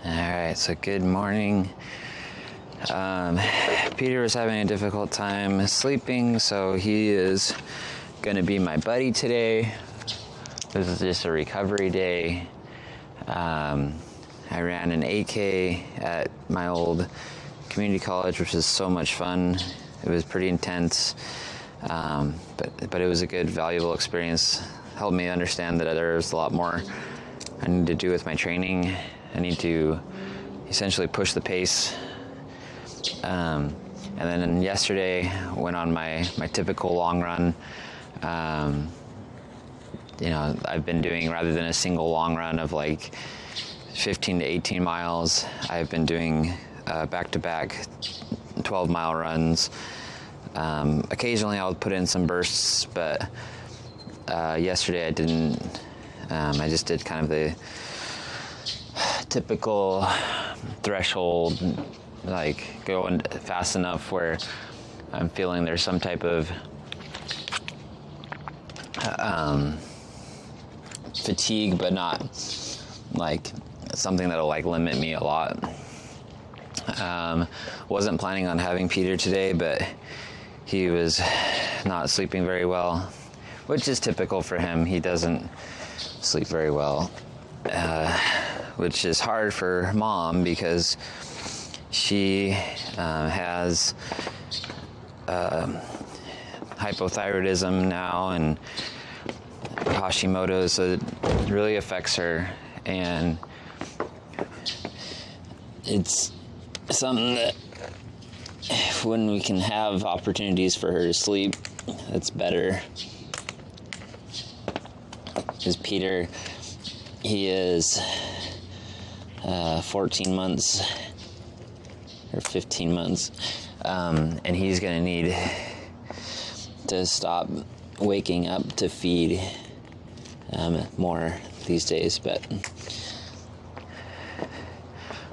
Alright, so good morning. Peter was having a difficult time sleeping, so he is going to be my buddy today. This is just a recovery day. I ran an 8K at my old community college, which was so much fun. It was pretty intense, but it was a good, valuable experience. Helped me understand that there's a lot more I need to do with my training. I need to essentially push the pace. And then yesterday, went on my typical long run. I've been doing, rather than a single long run of like 15 to 18 miles, I've been doing back-to-back 12-mile runs. Occasionally I'll put in some bursts, but yesterday I didn't. I just did kind of the typical threshold, like going fast enough where I'm feeling there's some type of fatigue, but not like something that'll like limit me a lot. Wasn't planning on having Peter today, but he was not sleeping very well, which is typical for him. He doesn't sleep very well, which is hard for mom because she has hypothyroidism now and Hashimoto's, so it really affects her, and it's something that when we can have opportunities for her to sleep, that's better. Because Peter, he is 14 months or 15 months, and he's going to need to stop waking up to feed more these days. But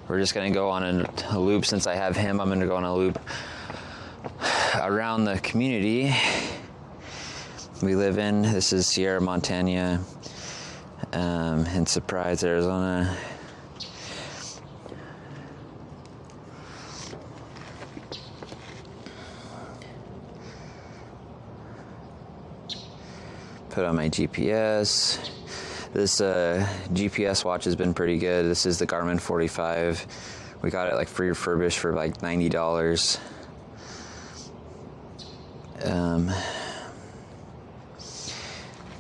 we're just going to go on a loop. Since I have him, I'm going to go on a loop around the community we live in. This is Sierra, Montana, in Surprise, Arizona. Put on my GPS. This GPS watch has been pretty good. This is the Garmin 45. We got it like free refurbished for like $90.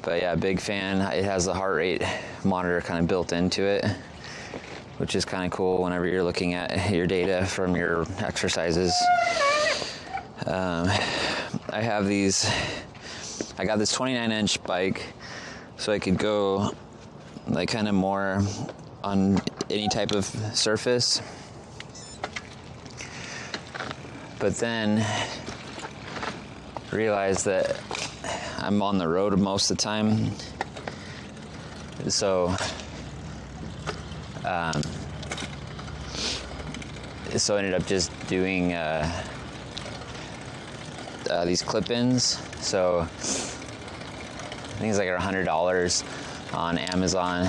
But yeah, big fan. It has the heart rate monitor kind of built into it, which is kind of cool whenever you're looking at your data from your exercises. I have these. I got this 29-inch bike, so I could go like kind of more on any type of surface. But then realized that I'm on the road most of the time, so I ended up just doing these clip-ins. So I think it's like $100 on Amazon,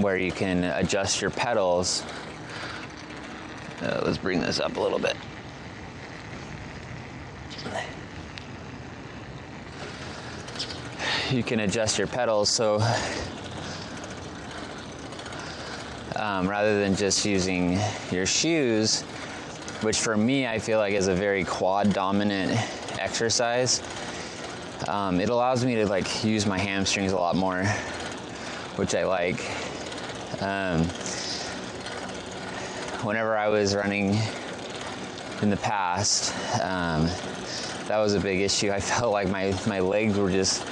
where you can adjust your pedals. Let's bring this up a little bit. You can adjust your pedals, so rather than just using your shoes, which for me I feel like is a very quad dominant exercise, it allows me to like use my hamstrings a lot more, which I like. Whenever I was running in the past, that was a big issue. I felt like my legs were just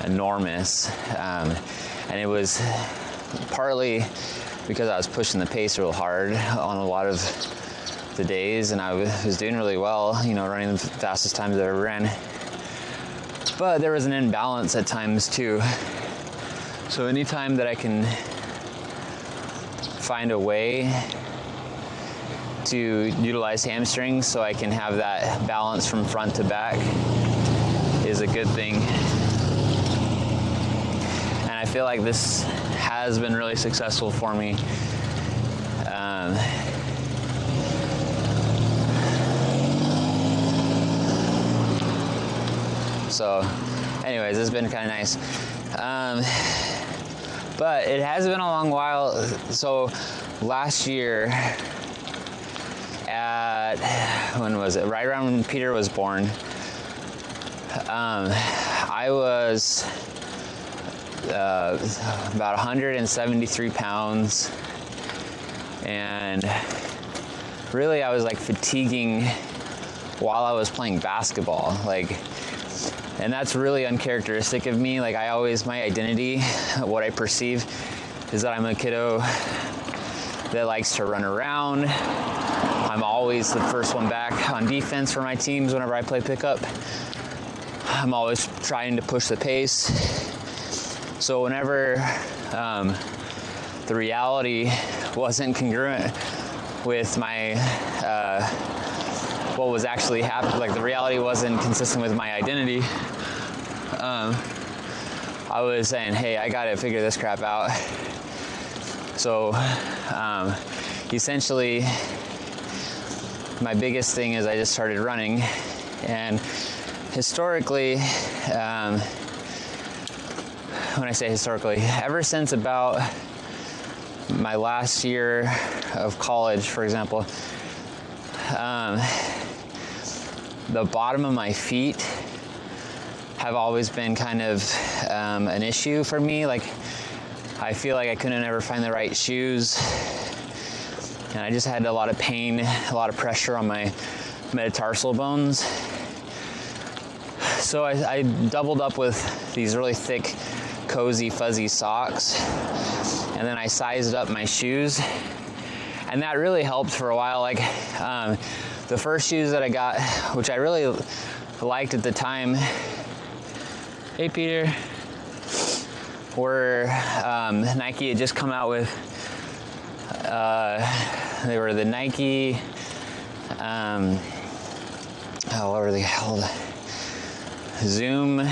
enormous, and it was partly because I was pushing the pace real hard on a lot of the days, and I was doing really well, running the fastest times I ever ran. But there was an imbalance at times too. So anytime that I can find a way to utilize hamstrings so I can have that balance from front to back is a good thing. And I feel like this has been really successful for me. So anyways, it's been kind of nice. But it has been a long while. So last year when was it? Right around when Peter was born, I was about 173 pounds, and really I was like fatiguing while I was playing basketball, and that's really uncharacteristic of me. Like, my identity, what I perceive, is that I'm a kiddo that likes to run around. I'm always the first one back on defense for my teams whenever I play pickup. I'm always trying to push the pace. So whenever the reality wasn't congruent with my what was actually happening, like the reality wasn't consistent with my identity, I was saying, hey, I gotta figure this crap out. So essentially, my biggest thing is I just started running. And historically, when I say historically, ever since about my last year of college, for example, the bottom of my feet have always been kind of an issue for me. Like, I feel like I couldn't ever find the right shoes, and I just had a lot of pain, a lot of pressure on my metatarsal bones. So I doubled up with these really thick, cozy, fuzzy socks, and then I sized up my shoes, and that really helped for a while. Like, the first shoes that I got, which I really liked at the time, hey Peter, were Nike had just come out with, they were the Nike, what were they called? Zoom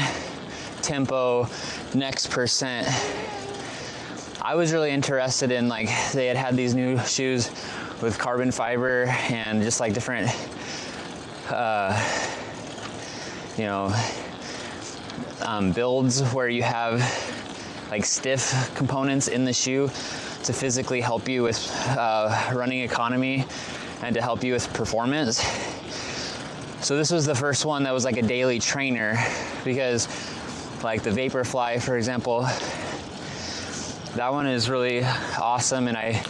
Tempo Next Percent. I was really interested in, like, they had these new shoes with carbon fiber and just like different, builds where you have like stiff components in the shoe to physically help you with running economy and to help you with performance. So this was the first one that was like a daily trainer, because like the Vaporfly, for example, that one is really awesome, and I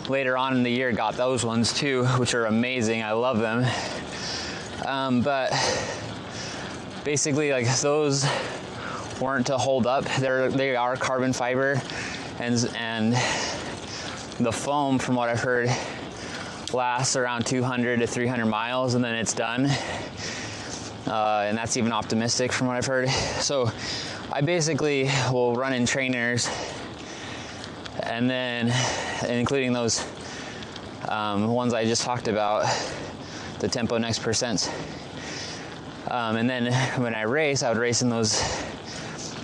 later on in the year got those ones too, which are amazing. I love them. But basically, like, those weren't to hold up. They are carbon fiber, and the foam, from what I've heard, lasts around 200 to 300 miles, and then it's done. And that's even optimistic from what I've heard. So I basically will run in trainers, and then including those ones I just talked about, the Tempo Next Percents. And then when I race, I would race in those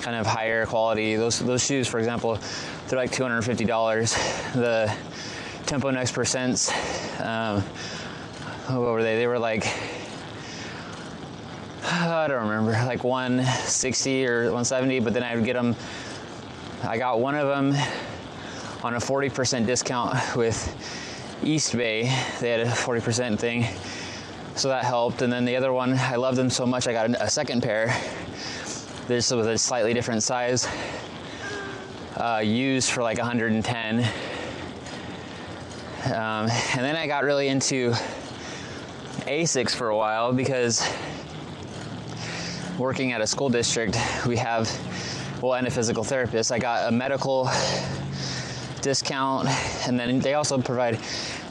kind of higher quality, those shoes, for example, they're like $250. The Tempo Next Percents, what were they? They were like, I don't remember, like 160 or 170, but then I would get them, I got one of them on a 40% discount with East Bay. They had a 40% thing, so that helped. And then the other one, I loved them so much, I got a second pair. This with a slightly different size, used for like 110. And then I got really into Asics for a while, because working at a school district, we have, and a physical therapist, I got a medical discount, and then they also provide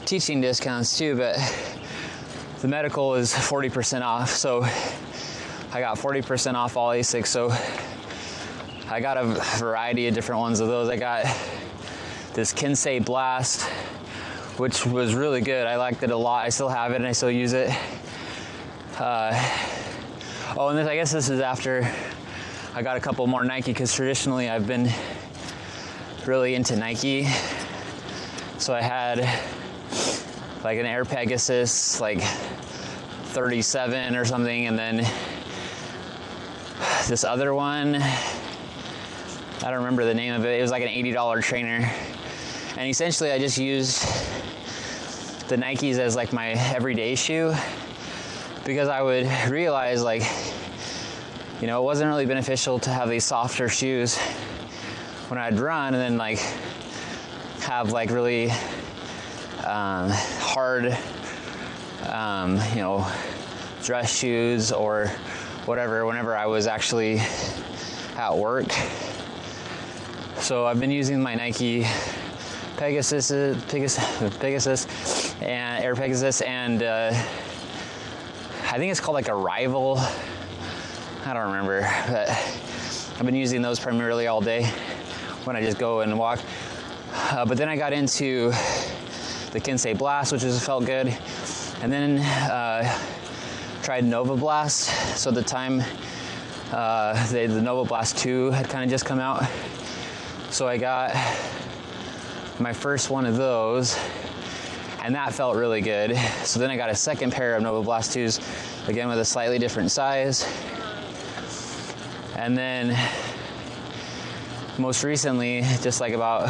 teaching discounts too, but the medical is 40% off, so I got 40% off all Asics. So I got a variety of different ones of those. I got this Kinsei Blast, which was really good. I liked it a lot. I still have it and I still use it. And I guess this is after I got a couple more Nike, because traditionally I've been really into Nike. So I had like an Air Pegasus, like 37 or something, and then this other one, I don't remember the name of it. It was like an $80 trainer. And essentially I just used the Nikes as like my everyday shoe, because I would realize, like, you know, it wasn't really beneficial to have these softer shoes when I'd run and then like have like really hard, you know, dress shoes or whatever whenever I was actually at work. So I've been using my Nike Pegasus and Air Pegasus, and I think it's called like a Rival. I don't remember, but I've been using those primarily all day when I just go and walk. But then I got into the Kensei Blast, which felt good, and then tried Nova Blast. So at the time, the Nova Blast 2 had kind of just come out, so I got my first one of those, and that felt really good. So then I got a second pair of Nova Blast 2s, again with a slightly different size. And then most recently, just like about,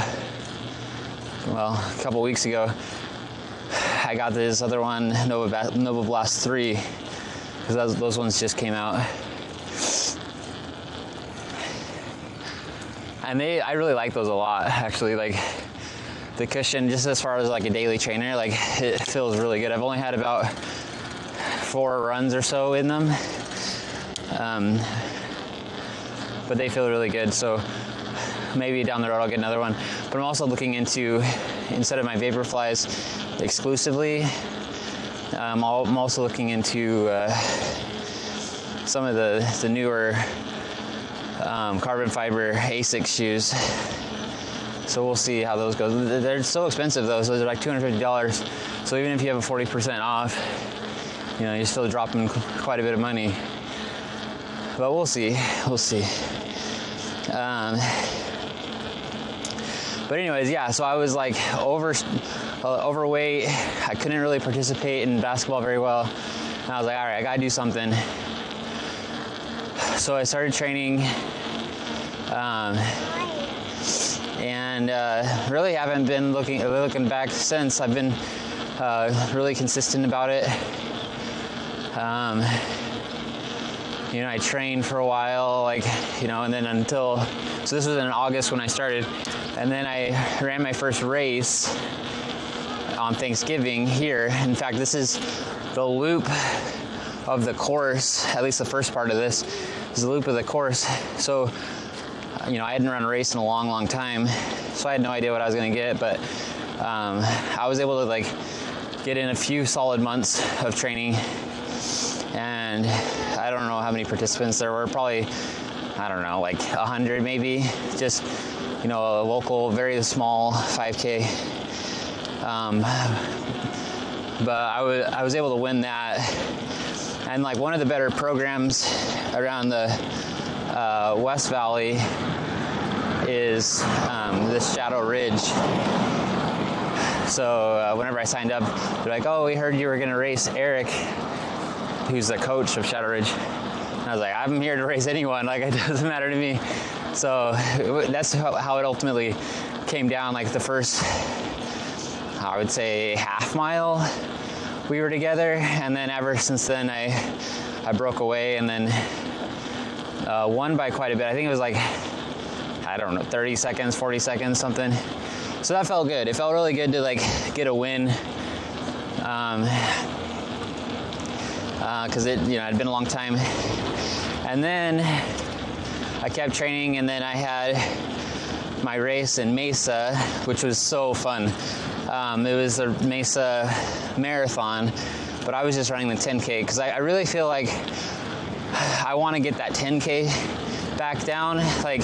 well, a couple weeks ago, I got this other one, Nova Blast 3, because those ones just came out. And I really like those a lot, actually. Like, the cushion, just as far as like a daily trainer, like, it feels really good. I've only had about 4 runs or so in them, but they feel really good. So maybe down the road I'll get another one. But I'm also looking into, instead of my Vaporflies exclusively, I'm also looking into some of the newer carbon fiber Asics shoes. So we'll see how those go. They're so expensive though, so they're like $250. So even if you have a 40% off, you know, you're still dropping quite a bit of money. But we'll see. But anyways, yeah, so I was like overweight. I couldn't really participate in basketball very well. And I was like, all right, I gotta do something. So I started training, and really haven't been looking back since. I've been really consistent about it. You know, I trained for a while, like, you know, and then so this was in August when I started, and then I ran my first race on Thanksgiving here. In fact, this is the loop of the course, at least the first part of this is the loop of the course. So, you know, I hadn't run a race in a long, long time, so I had no idea what I was going to get, but I was able to like get in a few solid months of training, and I don't know how many participants there were, probably, I don't know, like 100 maybe, just, you know, a local, very small 5K. But I was able to win that, and like one of the better programs around the West Valley is this Shadow Ridge. So whenever I signed up, they're like, oh, we heard you were going to race Eric, who's the coach of Shadow Ridge. And I was like, I'm here to race anyone, like, it doesn't matter to me. So that's how it ultimately came down. Like the first, I would say, half mile we were together, and then ever since then I broke away, and then won by quite a bit. I think it was like, I don't know, 30 seconds, 40 seconds, something. So that felt good. It felt really good to like get a win, because it, you know, it'd been a long time. And then I kept training, and then I had my race in Mesa, which was so fun. It was a Mesa marathon, but I was just running the 10K because I really feel like I want to get that 10K back down. Like,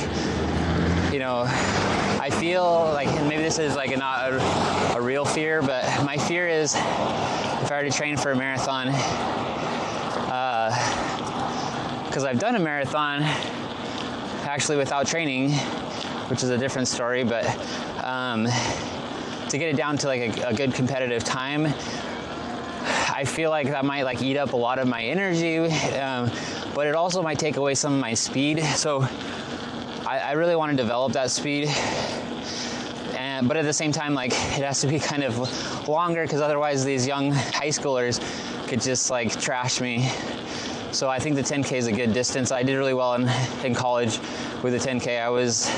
you know, I feel like, and maybe this is like not a real fear, but my fear is if I were to train for a marathon, because I've done a marathon actually without training, which is a different story, but to get it down to like a good competitive time, I feel like that might like eat up a lot of my energy, but it also might take away some of my speed. So I really want to develop that speed, but at the same time, like it has to be kind of longer, because otherwise these young high schoolers could just like trash me. So I think the 10K is a good distance. I did really well in college with the 10K. I was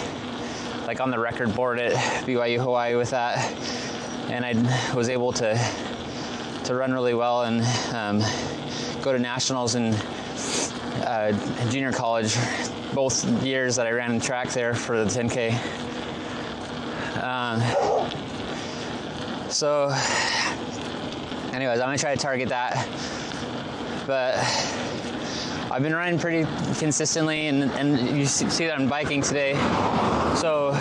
like on the record board at BYU Hawaii with that, and I was able to run really well and go to nationals in junior college, both years that I ran in track there for the 10K. So anyways, I'm gonna try to target that, but I've been running pretty consistently, and you see that I'm biking today. So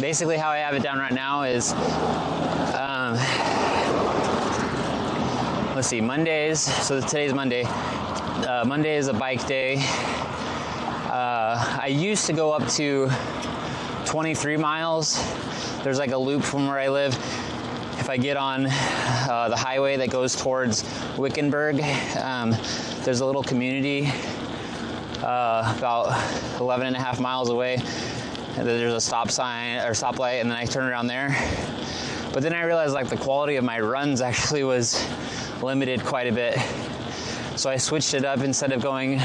basically how I have it down right now is, let's see, Mondays, so today's Monday. Monday is a bike day. I used to go up to 23 miles. There's like a loop from where I live. If I get on the highway that goes towards Wickenburg, there's a little community about 11 and a half miles away. And there's a stop sign or stoplight, and then I turn around there. But then I realized like the quality of my runs actually was limited quite a bit. So I switched it up. Instead of going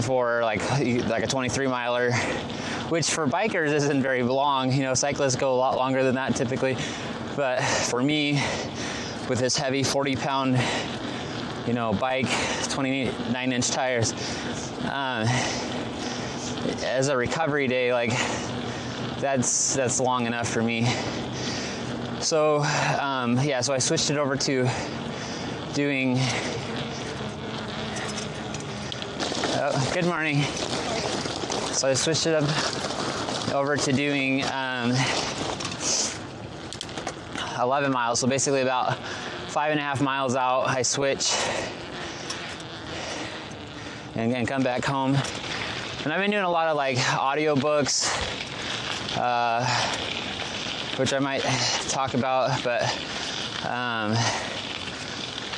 for like a 23 miler, which for bikers isn't very long. You know, cyclists go a lot longer than that typically. But for me, with this heavy 40-pound, bike, 29-inch tires, as a recovery day, like that's long enough for me. So so I switched it over to doing. Good morning. So I switched it up over to doing 11 miles. So basically about 5.5 miles out, I switch and come back home. And I've been doing a lot of like audiobooks, which I might talk about, but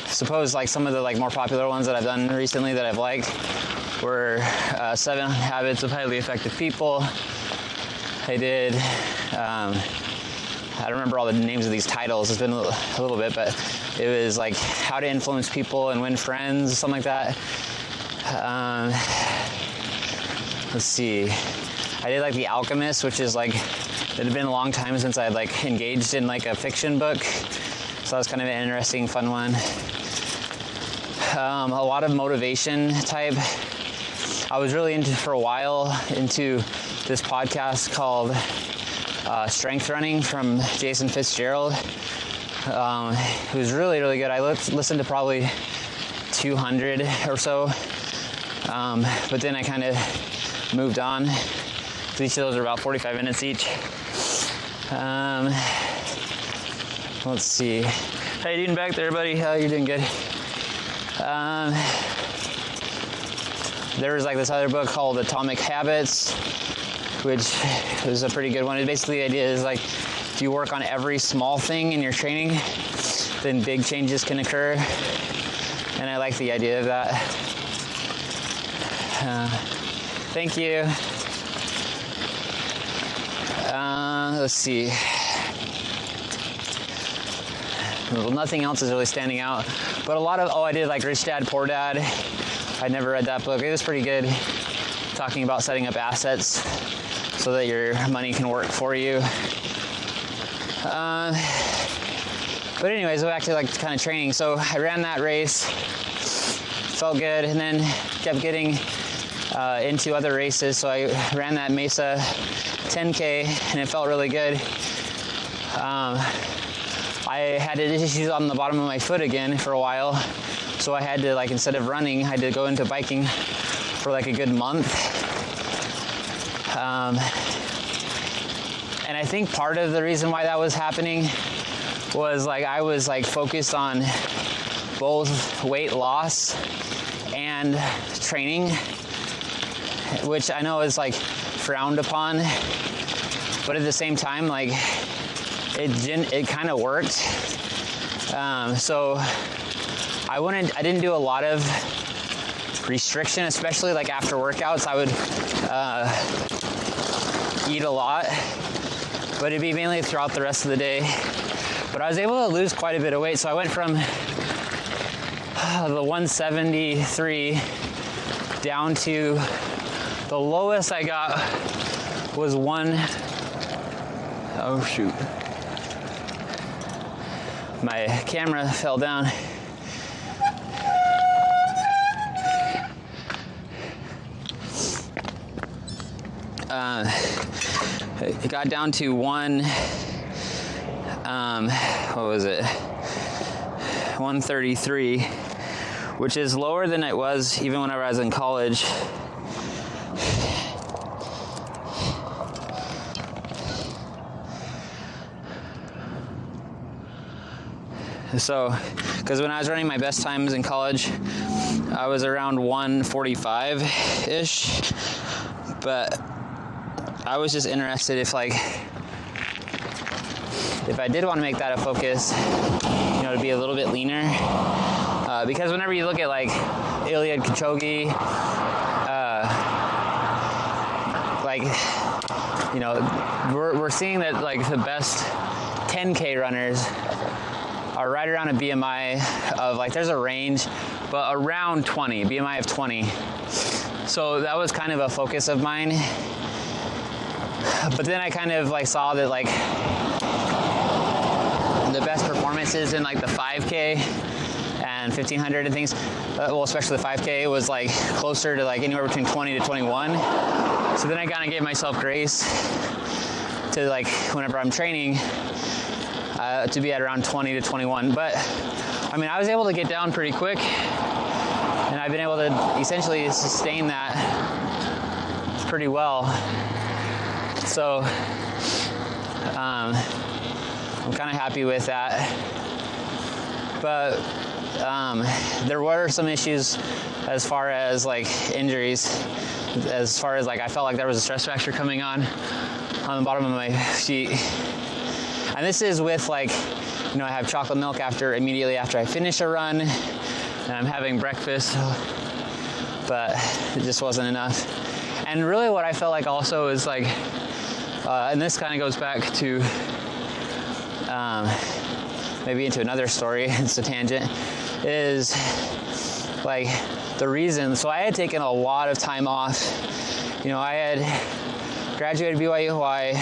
suppose like some of the like more popular ones that I've done recently that I've liked were 7 Habits of Highly Effective People. I did, I don't remember all the names of these titles, it's been a little bit, but it was like How to Influence People and Win Friends, something like that. Let's see, I did like The Alchemist, which is like, it had been a long time since I'd like engaged in like a fiction book, so that was kind of an interesting, fun one. A lot of motivation type. I was really for a while into this podcast called Strength Running from Jason Fitzgerald. It was really, really good. I listened to probably 200 or so, but then I kind of moved on. So each of those are about 45 minutes each. Let's see. How you doing back there, buddy? You're doing good. There was like this other book called Atomic Habits, which is a pretty good one. Basically, the idea is like if you work on every small thing in your training, then big changes can occur. And I like the idea of that. Thank you. Let's see. Well, nothing else is really standing out, but a lot of, I did like Rich Dad, Poor Dad. I'd never read that book. It was pretty good, talking about setting up assets so that your money can work for you. But anyways, back to like kind of training. So I ran that race, felt good, and then kept getting into other races. So I ran that Mesa 10K, and it felt really good. I had issues on the bottom of my foot again for a while, so I had to, like, instead of running, I had to go into biking for like a good month. And I think part of the reason why that was happening was like I was like focused on both weight loss band training, which I know is like frowned upon, but at the same time, like it kind of worked. So I didn't do a lot of restriction, especially like after workouts. I would eat a lot, but it'd be mainly throughout the rest of the day. But I was able to lose quite a bit of weight. So I went from the 173 down to the lowest I got was oh shoot. My camera fell down. It got down to what was it? 133, which is lower than it was even when I was in college. So, because when I was running my best times in college, I was around 145-ish, but I was just interested if I did want to make that a focus, to be a little bit leaner, because whenever you look at like Eliud Kipchoge, we're seeing that like the best 10K runners are right around a BMI of like, there's a range, but around 20, BMI of 20. So that was kind of a focus of mine. But then I kind of like saw that like the best performances in like the 5K and 1500 and things, especially the 5K was like closer to like anywhere between 20 to 21. So then I kind of gave myself grace to like whenever I'm training to be at around 20 to 21. But I mean, I was able to get down pretty quick, and I've been able to essentially sustain that pretty well. So I'm kind of happy with that. But there were some issues as far as like injuries, as far as like I felt like there was a stress fracture coming on the bottom of my feet. And this is with like, I have chocolate milk immediately after I finish a run, and I'm having breakfast, but it just wasn't enough. And really what I felt like also is like, and this kind of goes back to maybe into another story, it's a tangent, is like the reason. So I had taken a lot of time off. I had graduated BYU Hawaii,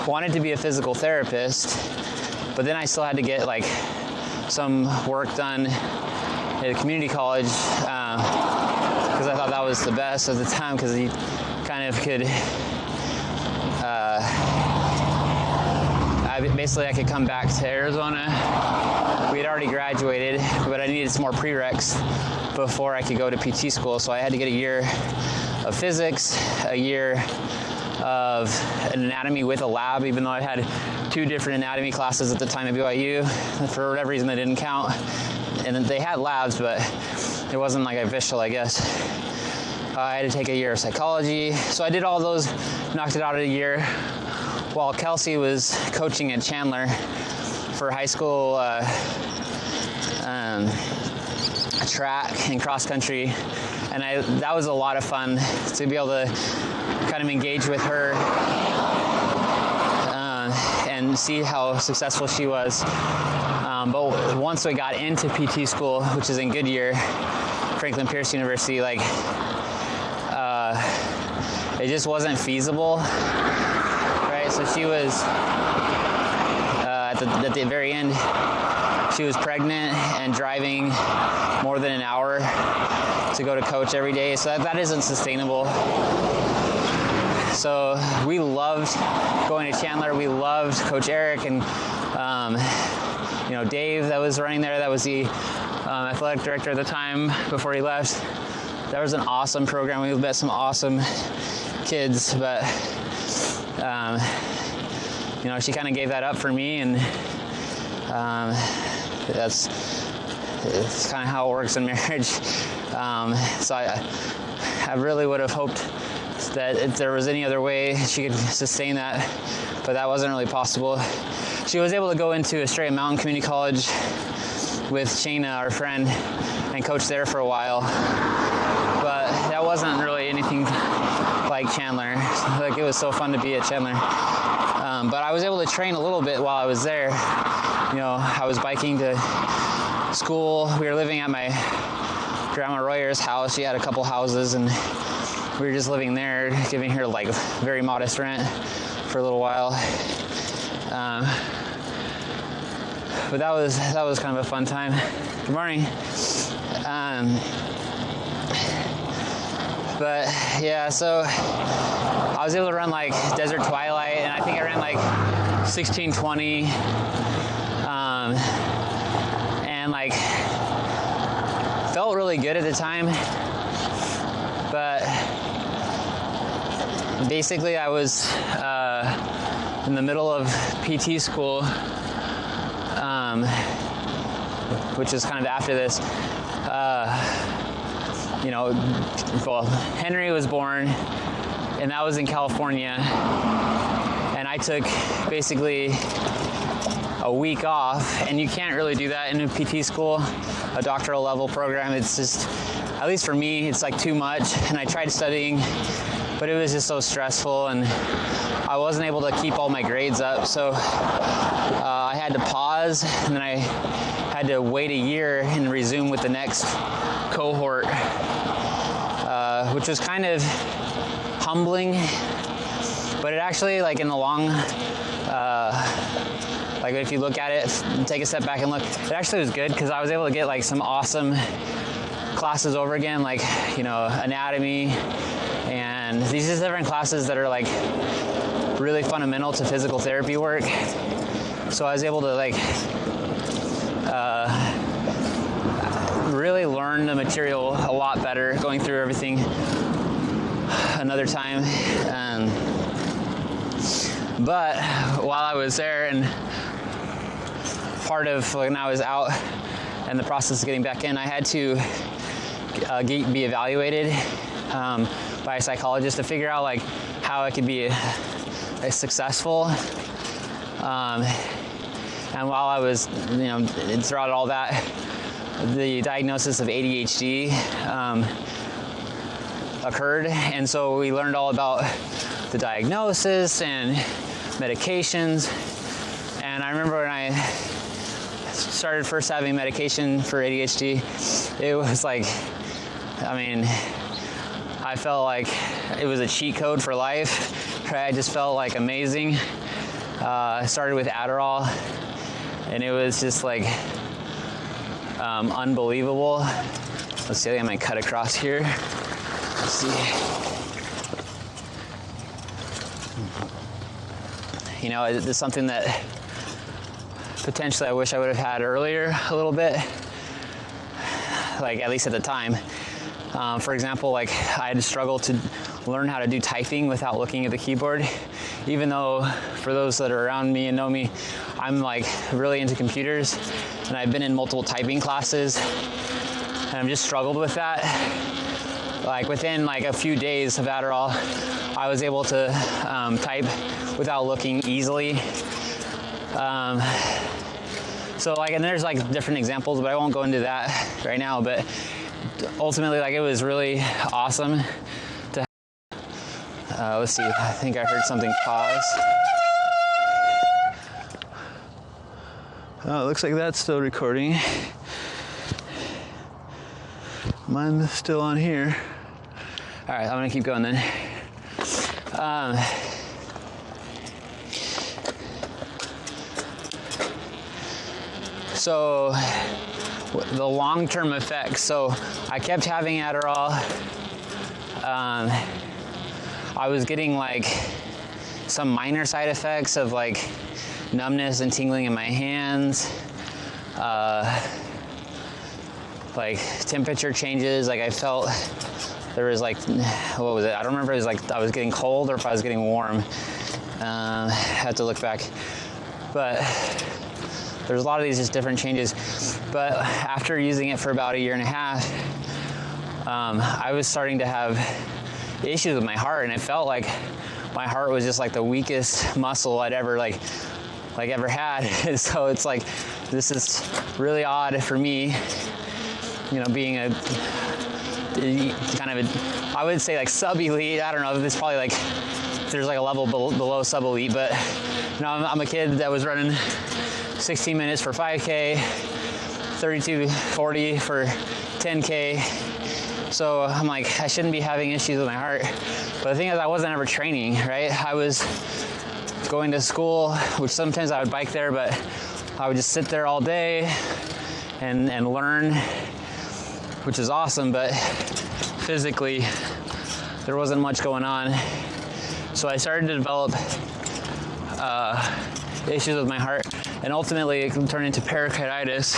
wanted to be a physical therapist, but then I still had to get like some work done at a community college because I thought that was the best at the time, because you kind of could I could come back to Arizona. We had already graduated, but I needed some more prereqs before I could go to PT school, so I had to get a year of physics, a year of an anatomy with a lab, even though I had 2 different anatomy classes at the time at BYU. For whatever reason, they didn't count. And they had labs, but it wasn't like official, I guess. I had to take a year of psychology. So I did all those, knocked it out in a year, while Kelsey was coaching at Chandler for high school track and cross country. And that was a lot of fun to be able to kind of engage with her and see how successful she was. But once we got into PT school, which is in Goodyear, Franklin Pierce University, like it just wasn't feasible, right? So she was at the very end, she was pregnant and driving more than an hour to go to coach every day. So that isn't sustainable. So we loved going to Chandler. We loved Coach Eric and Dave that was running there. That was the athletic director at the time before he left. That was an awesome program. We met some awesome kids, but she kind of gave that up for me, and it's kind of how it works in marriage. So I really would have hoped that if there was any other way she could sustain that, but that wasn't really possible. She was able to go into Australia Mountain Community College with Shayna, our friend, and coach there for a while, but that wasn't really anything like Chandler. Like, it was so fun to be at Chandler. But I was able to train a little bit while I was there. You know, I was biking to school. We were living at my grandma Royer's house. She had a couple houses, and we were just living there, giving her like very modest rent for a little while. But that was kind of a fun time. Good morning. But yeah, so I was able to run like Desert Twilight, and I think I ran like 16:20, and like felt really good at the time. But basically, I was in the middle of PT school, which is kind of after this. You know, well, Henry was born, and that was in California, and I took basically a week off, and you can't really do that in a PT school, a doctoral level program. It's just, at least for me, it's like too much, and I tried studying, but it was just so stressful, and I wasn't able to keep all my grades up, so I had to pause, and then I had to wait a year and resume with the next cohort, which was kind of humbling, but it actually, like in the long, like if you look at it, take a step back and look, it actually was good because I was able to get like some awesome classes over again, like, you know, anatomy, and these are different classes that are like really fundamental to physical therapy work. So I was able to like really learn the material a lot better, going through everything another time. But while I was there, and part of when I was out and the process of getting back in, I had to be evaluated by a psychologist to figure out like how I could be a successful. And while I was, you know, throughout all that, the diagnosis of ADHD occurred, and so we learned all about the diagnosis and medications. And I remember when I started first having medication for ADHD, it was like, I mean, I felt like it was a cheat code for life. I just felt like amazing. I started with Adderall, and it was just like unbelievable. Let's see, I'm gonna cut across here. Let's see. You know, it's something that potentially I wish I would have had earlier a little bit, like at least at the time. For example, like I had to struggle to learn how to do typing without looking at the keyboard, even though for those that are around me and know me, I'm like really into computers, and I've been in multiple typing classes, and I've just struggled with that. Like within like a few days of Adderall, I was able to type without looking easily. So like, and there's like different examples, but I won't go into that right now, but ultimately, like, it was really awesome to let's see, I think I heard something pause. Oh, it looks like that's still recording. Mine's still on here. All right, I'm gonna keep going then. So the long-term effects. So I kept having Adderall. I was getting like some minor side effects of like numbness and tingling in my hands. Like temperature changes. Like I felt there was like, what was it? I don't remember if it was like I was getting cold or if I was getting warm. I have to look back. But there's a lot of these just different changes. But after using it for about 1.5 years, I was starting to have issues with my heart, and it felt like my heart was just like the weakest muscle I'd ever ever had. And so it's like, this is really odd for me, being a kind of a, I would say like sub-elite. I don't know, it's probably like, there's like a level below sub-elite, but I'm a kid that was running 16 minutes for 5K, 32:40 for 10K. So I'm like, I shouldn't be having issues with my heart. But the thing is, I wasn't ever training, right? I was going to school, which sometimes I would bike there, but I would just sit there all day and learn, which is awesome, but physically there wasn't much going on. So I started to develop issues with my heart, and ultimately it turned into pericarditis.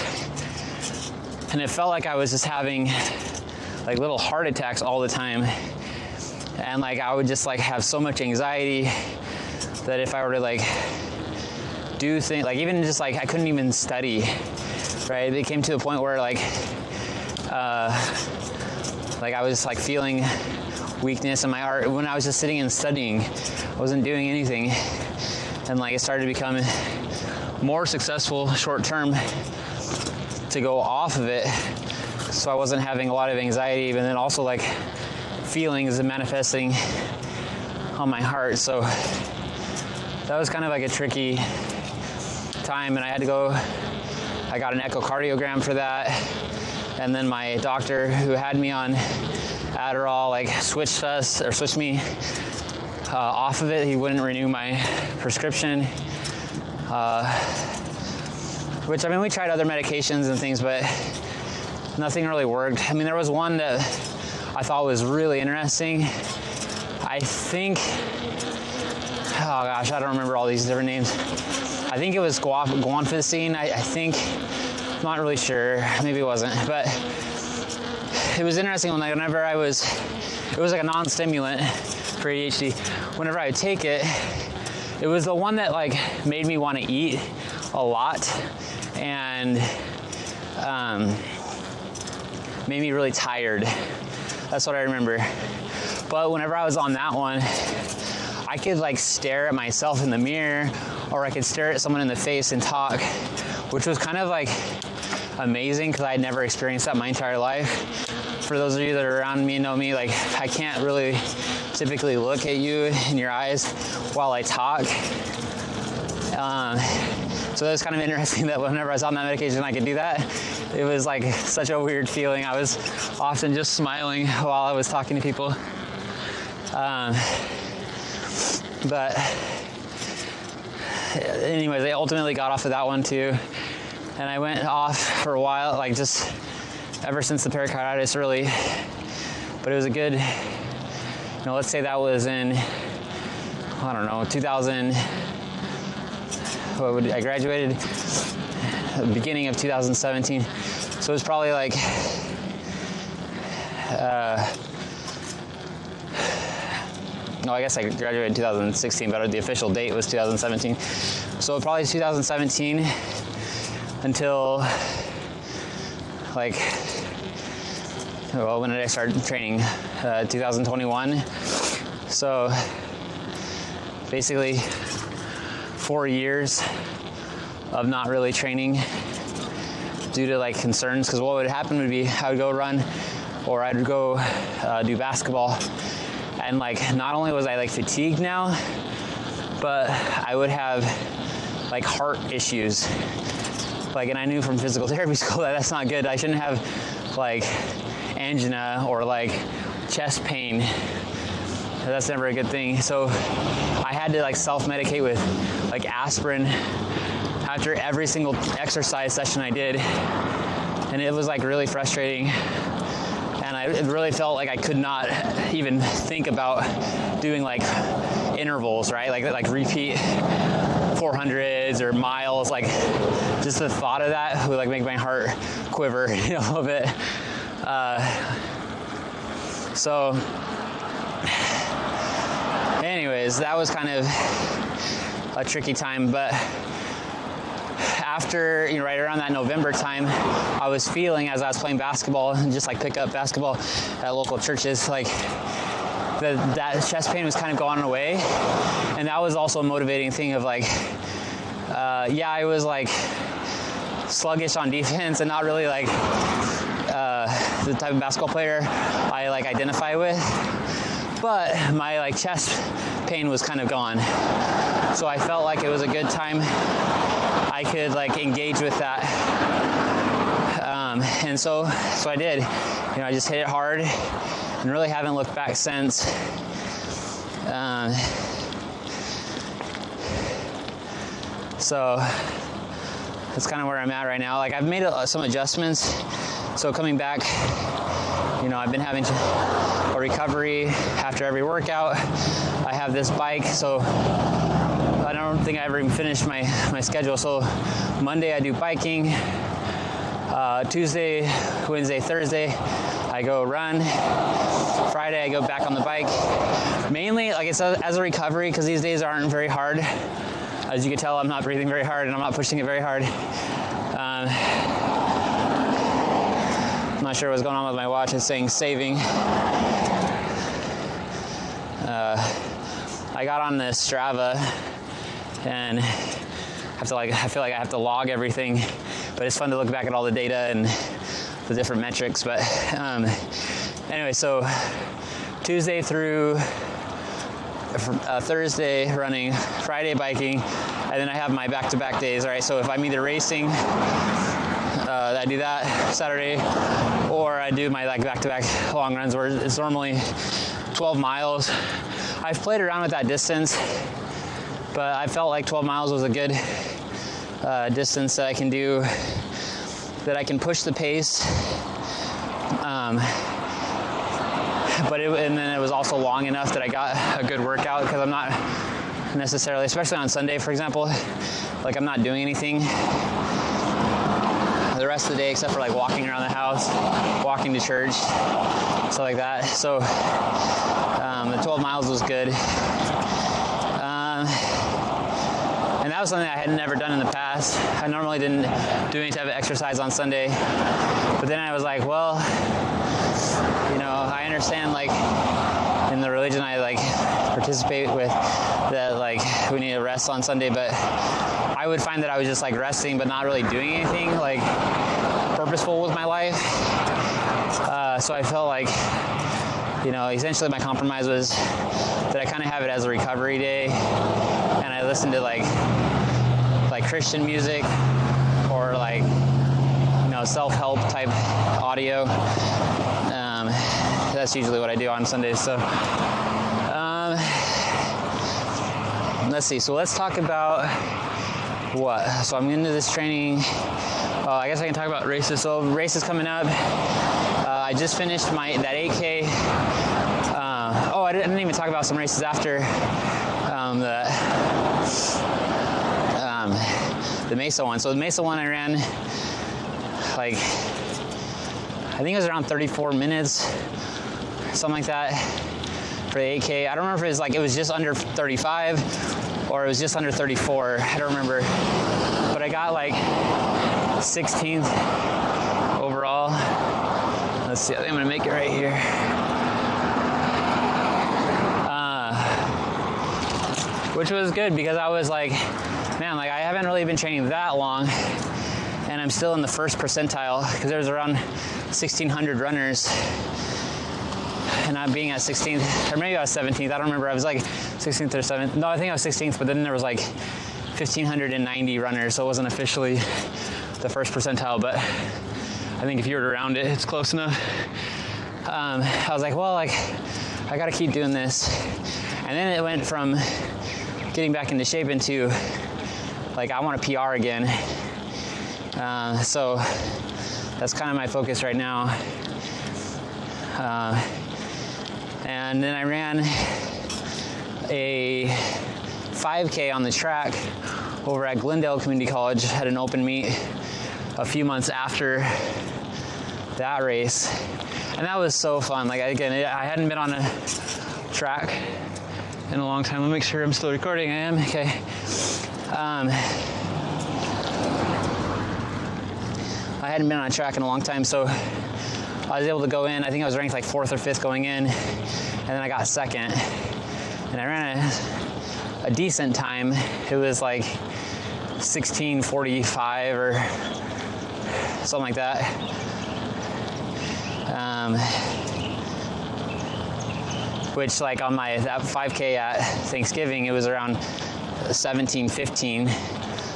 And it felt like I was just having like little heart attacks all the time. And like I would just like have so much anxiety that if I were to like do things, like even just like I couldn't even study, right? It came to a point where like I was like feeling weakness in my heart when I was just sitting and studying. I wasn't doing anything. And like it started to become more successful short term to go off of it. So I wasn't having a lot of anxiety, but then also like feelings and manifesting on my heart. So that was kind of like a tricky time, and I got an echocardiogram for that. And then my doctor who had me on Adderall like switched me off of it. He wouldn't renew my prescription. Which, I mean, we tried other medications and things, but nothing really worked. I mean, there was one that I thought was really interesting. I think, oh gosh, I don't remember all these different names. I think it was guanfacine. I think, I'm not really sure. Maybe it wasn't, but it was interesting whenever it was like a non-stimulant for ADHD. Whenever I would take it, it was the one that like made me want to eat a lot and made me really tired. That's what I remember. But whenever I was on that one, I could like stare at myself in the mirror, or I could stare at someone in the face and talk, which was kind of like amazing because I had never experienced that my entire life. For those of you that are around me know me, like I can't really typically look at you in your eyes while I talk. So it was kind of interesting that whenever I was on that medication, I could do that. It was like such a weird feeling. I was often just smiling while I was talking to people. But anyways, I ultimately got off of that one too. And I went off for a while, like just ever since the pericarditis really. But it was a good, let's say that was in, I don't know, 2000, I graduated at the beginning of 2017. So it was probably like, no, I guess I graduated in 2016, but the official date was 2017. So probably 2017 until like, well, when did I start training? 2021. So basically 4 years of not really training due to like concerns, because what would happen would be I would go run or I'd go do basketball, and like not only was I like fatigued now, but I would have like heart issues, like, and I knew from physical therapy school that that's not good. I shouldn't have like angina or like chest pain. That's never a good thing. So I had to like self-medicate with like aspirin after every single exercise session I did. And it was like really frustrating. And it really felt like I could not even think about doing like intervals, right? Like repeat 400s or miles. Like just the thought of that would like make my heart quiver a little bit. So anyways, that was kind of a tricky time, but after, right around that November time, I was feeling, as I was playing basketball and just like pick up basketball at local churches, like that chest pain was kind of going away. And that was also a motivating thing of like, I was like sluggish on defense and not really like the type of basketball player I like identify with, but my like chest pain was kind of gone. So I felt like it was a good time I could like engage with that. And so I did. I just hit it hard and really haven't looked back since. So that's kind of where I'm at right now. Like I've made some adjustments. So coming back, I've been having a recovery after every workout. I have this bike, so I don't think I ever even finished my schedule. So Monday I do biking. Tuesday, Wednesday, Thursday, I go run. Friday I go back on the bike. Mainly, like it's as a recovery, because these days aren't very hard. As you can tell, I'm not breathing very hard and I'm not pushing it very hard. I'm not sure what's going on with my watch. It's saying saving. I got on this Strava and I feel like I have to log everything, but it's fun to look back at all the data and the different metrics. But anyway, so Tuesday through Thursday running, Friday biking, and then I have my back-to-back days, right? So if I'm either racing, I do that Saturday, or I do my like back-to-back long runs where it's normally 12 miles. I've played around with that distance, but I felt like 12 miles was a good distance that I can do, that I can push the pace. And then it was also long enough that I got a good workout, because I'm not necessarily, especially on Sunday, for example, like I'm not doing anything the rest of the day except for like walking around the house, walking to church, stuff like that. So the 12 miles was good. And that was something I had never done in the past. I normally didn't do any type of exercise on Sunday. But then I was like, well, I understand like in the religion I like participate with that like we need to rest on Sunday, but I would find that I was just like resting but not really doing anything like purposeful with my life. So I felt like, essentially my compromise was that I kind of have it as a recovery day, and I listen to like Christian music or like self-help type audio. That's usually what I do on Sundays. So let's see. So let's talk about what. So I'm into this training. I guess I can talk about races. So races coming up. I just finished that 8K. I didn't even talk about some races after the Mesa one. So the Mesa one I ran like, I think it was around 34 minutes, something like that, for the 8K. I don't remember if it was just under 35 or it was just under 34. I don't remember. But I got like 16th overall. Let's see, I think I'm gonna make it right here. Which was good, because I was like, man, like I haven't really been training that long, and I'm still in the first percentile, because there's around 1,600 runners, and I'm being at 16th, or maybe I was 17th, I don't remember. I was like 16th or 7th. No, I think I was 16th, but then there was like 1,590 runners, so it wasn't officially the first percentile, but I think if you were to round it, it's close enough. I was like, well, like, I gotta keep doing this. And then it went from getting back into shape into, like, I want a PR again. So that's kind of my focus right now. And then I ran a 5K on the track over at Glendale Community College at an open meet a few months after that race. And that was so fun. Like, again, I hadn't been on a track in a long time. Let me make sure I'm still recording. I am. Okay. hadn't been on a track in a long time, so I was able to go in. I think I was ranked like 4th or 5th going in, and then I got 2nd, and I ran a decent time. It was like 16:45 or something like that. Which, like, on that 5K at Thanksgiving, it was around 17:15.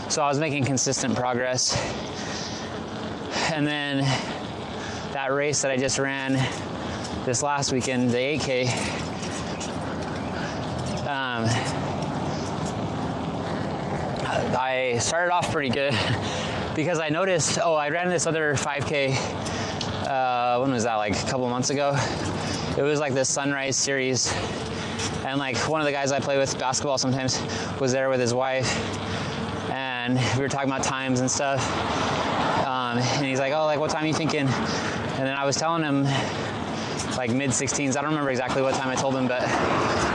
So I was making consistent progress. And then that race that I just ran this last weekend, the 8K, I started off pretty good because I noticed, I ran this other 5K, when was that, like a couple months ago? It was like this Sunrise series, and like one of the guys I play with basketball sometimes was there with his wife, and we were talking about times and stuff, and he's like, like, what time are you thinking? And then I was telling him like mid-16s. I don't remember exactly what time I told him, but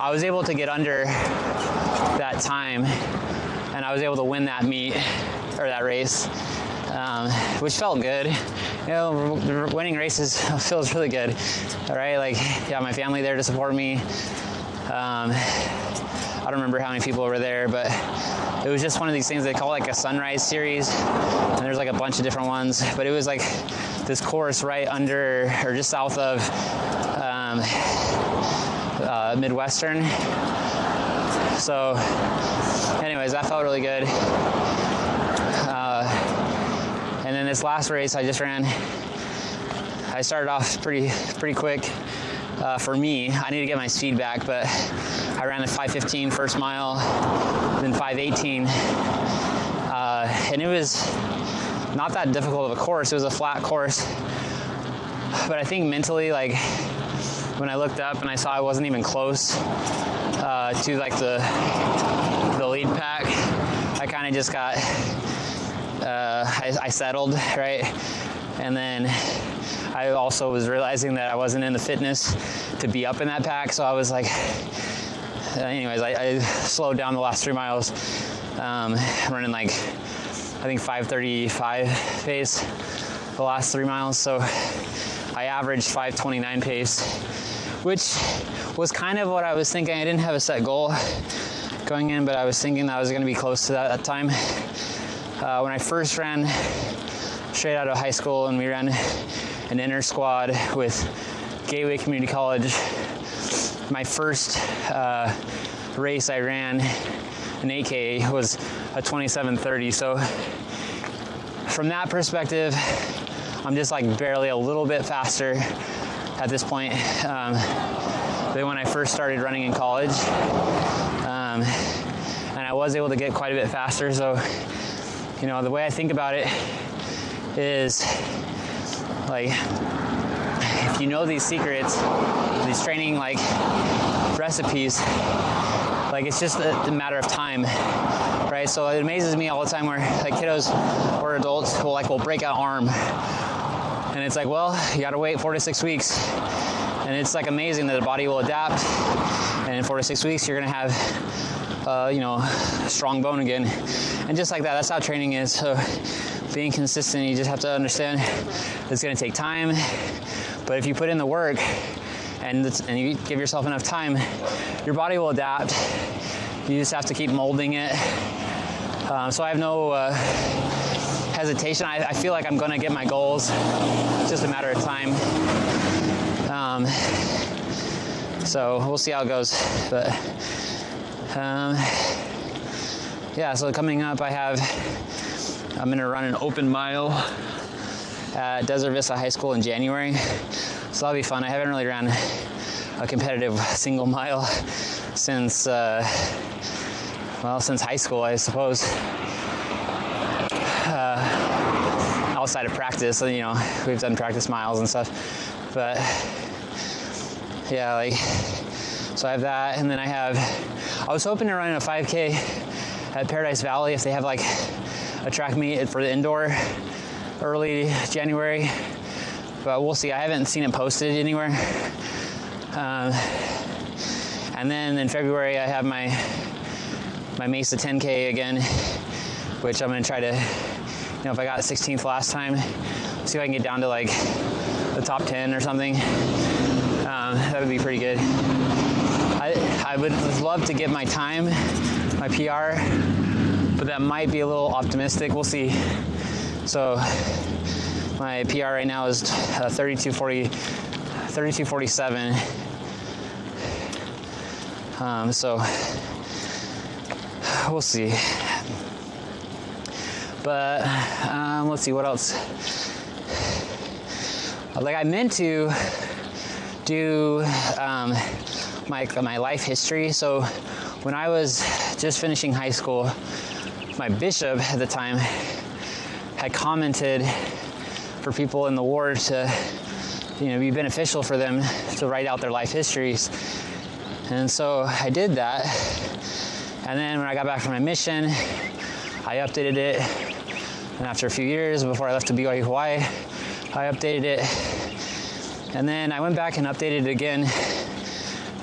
I was able to get under that time, and I was able to win that meet, or that race, which felt good. You know, winning races feels really good, right? Like, yeah, my family there to support me. I don't remember how many people were there, but it was just one of these things they call like a Sunrise series, and there's like a bunch of different ones, but it was like this course right under, or just south of Midwestern. So anyways, that felt really good. And then this last race I just ran, I started off pretty quick. For me, I need to get my speed back, but I ran the 5:15 first mile, then 5:18, and it was not that difficult of a course. It was a flat course, but I think mentally, like, when I looked up and I saw I wasn't even close to like the lead pack, I kind of just got I settled, right? And then I also was realizing that I wasn't in the fitness to be up in that pack, so I was like, anyways, I slowed down the last 3 miles, running like, I think 5:35 pace the last 3 miles, so I averaged 5:29 pace, which was kind of what I was thinking. I didn't have a set goal going in, but I was thinking that I was going to be close to that time. When I first ran straight out of high school, and we ran an inter squad with Gateway Community College, my first race I ran, an 8K, was a 27:30. So from that perspective, I'm just like barely a little bit faster at this point than when I first started running in college. And I was able to get quite a bit faster. So, you know, the way I think about it is, like, if you know these secrets, these training like recipes, like, it's just a matter of time, right? So it amazes me all the time where like kiddos or adults will break an arm, and it's like, well, you got to wait 4 to 6 weeks, and it's like amazing that the body will adapt, and in 4 to 6 weeks you're gonna have strong bone again. And just like that, that's how training is. So being consistent, you just have to understand it's going to take time, but if you put in the work and you give yourself enough time, your body will adapt. You just have to keep molding it. So I have no hesitation. I feel like I'm going to get my goals. It's just a matter of time. So we'll see how it goes. But yeah, so coming up, I'm going to run an open mile at Desert Vista High School in January. So that'll be fun. I haven't really ran a competitive single mile since high school, I suppose. Outside of practice, so, we've done practice miles and stuff. But yeah, so I have that, and then I was hoping to run a 5K at Paradise Valley if they have a track meet for the indoor early January, but we'll see. I haven't seen it posted anywhere. And then in February I have my Mesa 10K again, which I'm going to try to, if I got 16th last time, see if I can get down to like the top 10 or something. That would be pretty good. I would love to get my time, my PR, but that might be a little optimistic. We'll see. So my PR right now is 32:47. So we'll see. But let's see what else. Like I meant to do my life history. So when I was just finishing high school, my bishop at the time had commented for people in the ward to, be beneficial for them to write out their life histories. And so I did that. And then when I got back from my mission, I updated it. And after a few years, before I left to BYU Hawaii, I updated it. And then I went back and updated it again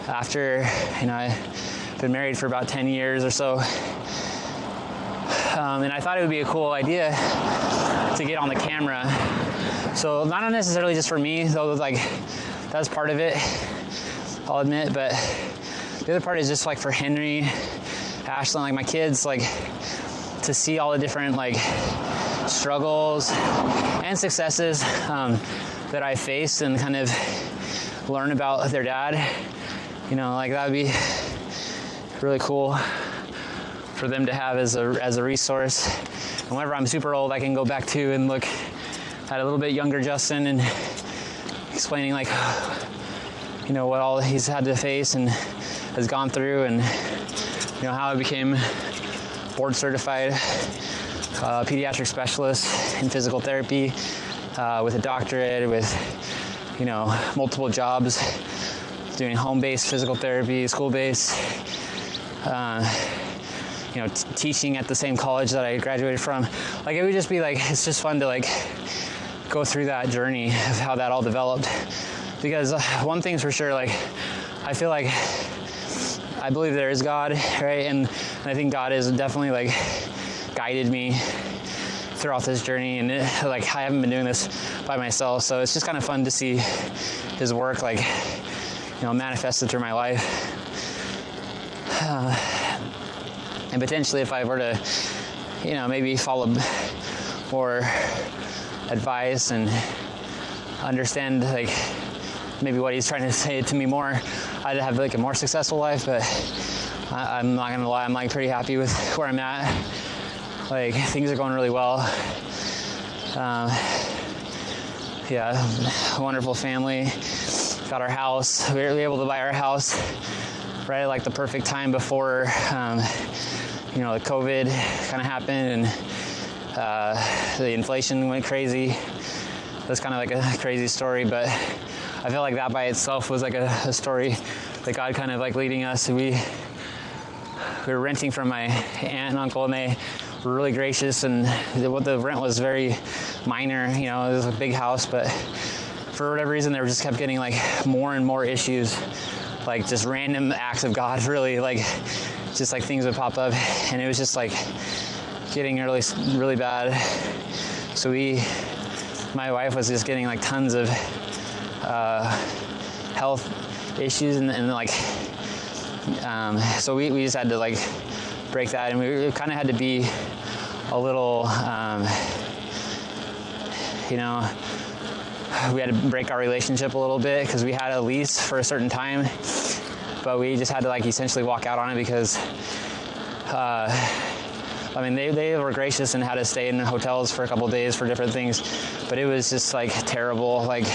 after, I've been married for about 10 years or so. And I thought it would be a cool idea to get on the camera. So not necessarily just for me, though, like that's part of it, I'll admit, but the other part is just like for Henry, Ashlyn, like my kids, like to see all the different like struggles and successes that I faced and kind of learn about their dad. Like that would be really cool for them to have as a resource. And whenever I'm super old, I can go back to and look at a little bit younger Justin and explaining like, what all he's had to face and has gone through, and how I became board certified pediatric specialist in physical therapy with a doctorate, with multiple jobs, doing home-based physical therapy, school-based, teaching at the same college that I graduated from. Like it would just be like, it's just fun to like go through that journey of how that all developed. Because one thing's for sure, like I feel like I believe there is God, right? And I think God has definitely like guided me throughout this journey, and I haven't been doing this by myself, so it's just kind of fun to see his work like manifested through my life. And potentially if I were to maybe follow more advice and understand like maybe what he's trying to say to me more, I'd have like a more successful life. But I'm not gonna lie, I'm like pretty happy with where I'm at. Like things are going really well. Wonderful family. Got our house. We were able to buy our house right at like the perfect time before the COVID kind of happened, and the inflation went crazy. That's kind of like a crazy story, but I feel like that by itself was like a story that God kind of like leading us. We were renting from my aunt and uncle, and they were really gracious, and the rent was very minor. It was a big house, but for whatever reason, they just kept getting like more and more issues, like just random acts of God, really, like just like things would pop up, and it was just like getting really, really bad. So my wife was just getting like tons of health issues, and like so we just had to like break that, and we kind of had to be a little we had to break our relationship a little bit because we had a lease for a certain time, but we just had to like essentially walk out on it because they were gracious and had us stay in hotels for a couple of days for different things, but it was just like terrible. Like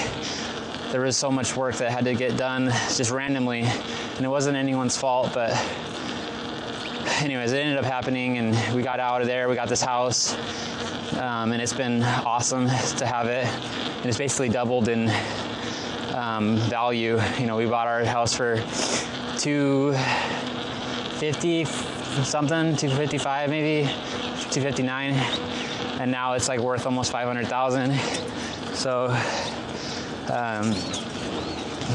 there was so much work that had to get done just randomly, and it wasn't anyone's fault, but anyways, it ended up happening, and we got out of there. We got this house, and it's been awesome to have it, and it's basically doubled in value. We bought our house for $250 something, $255 maybe, $259, and now it's like worth almost $500,000. So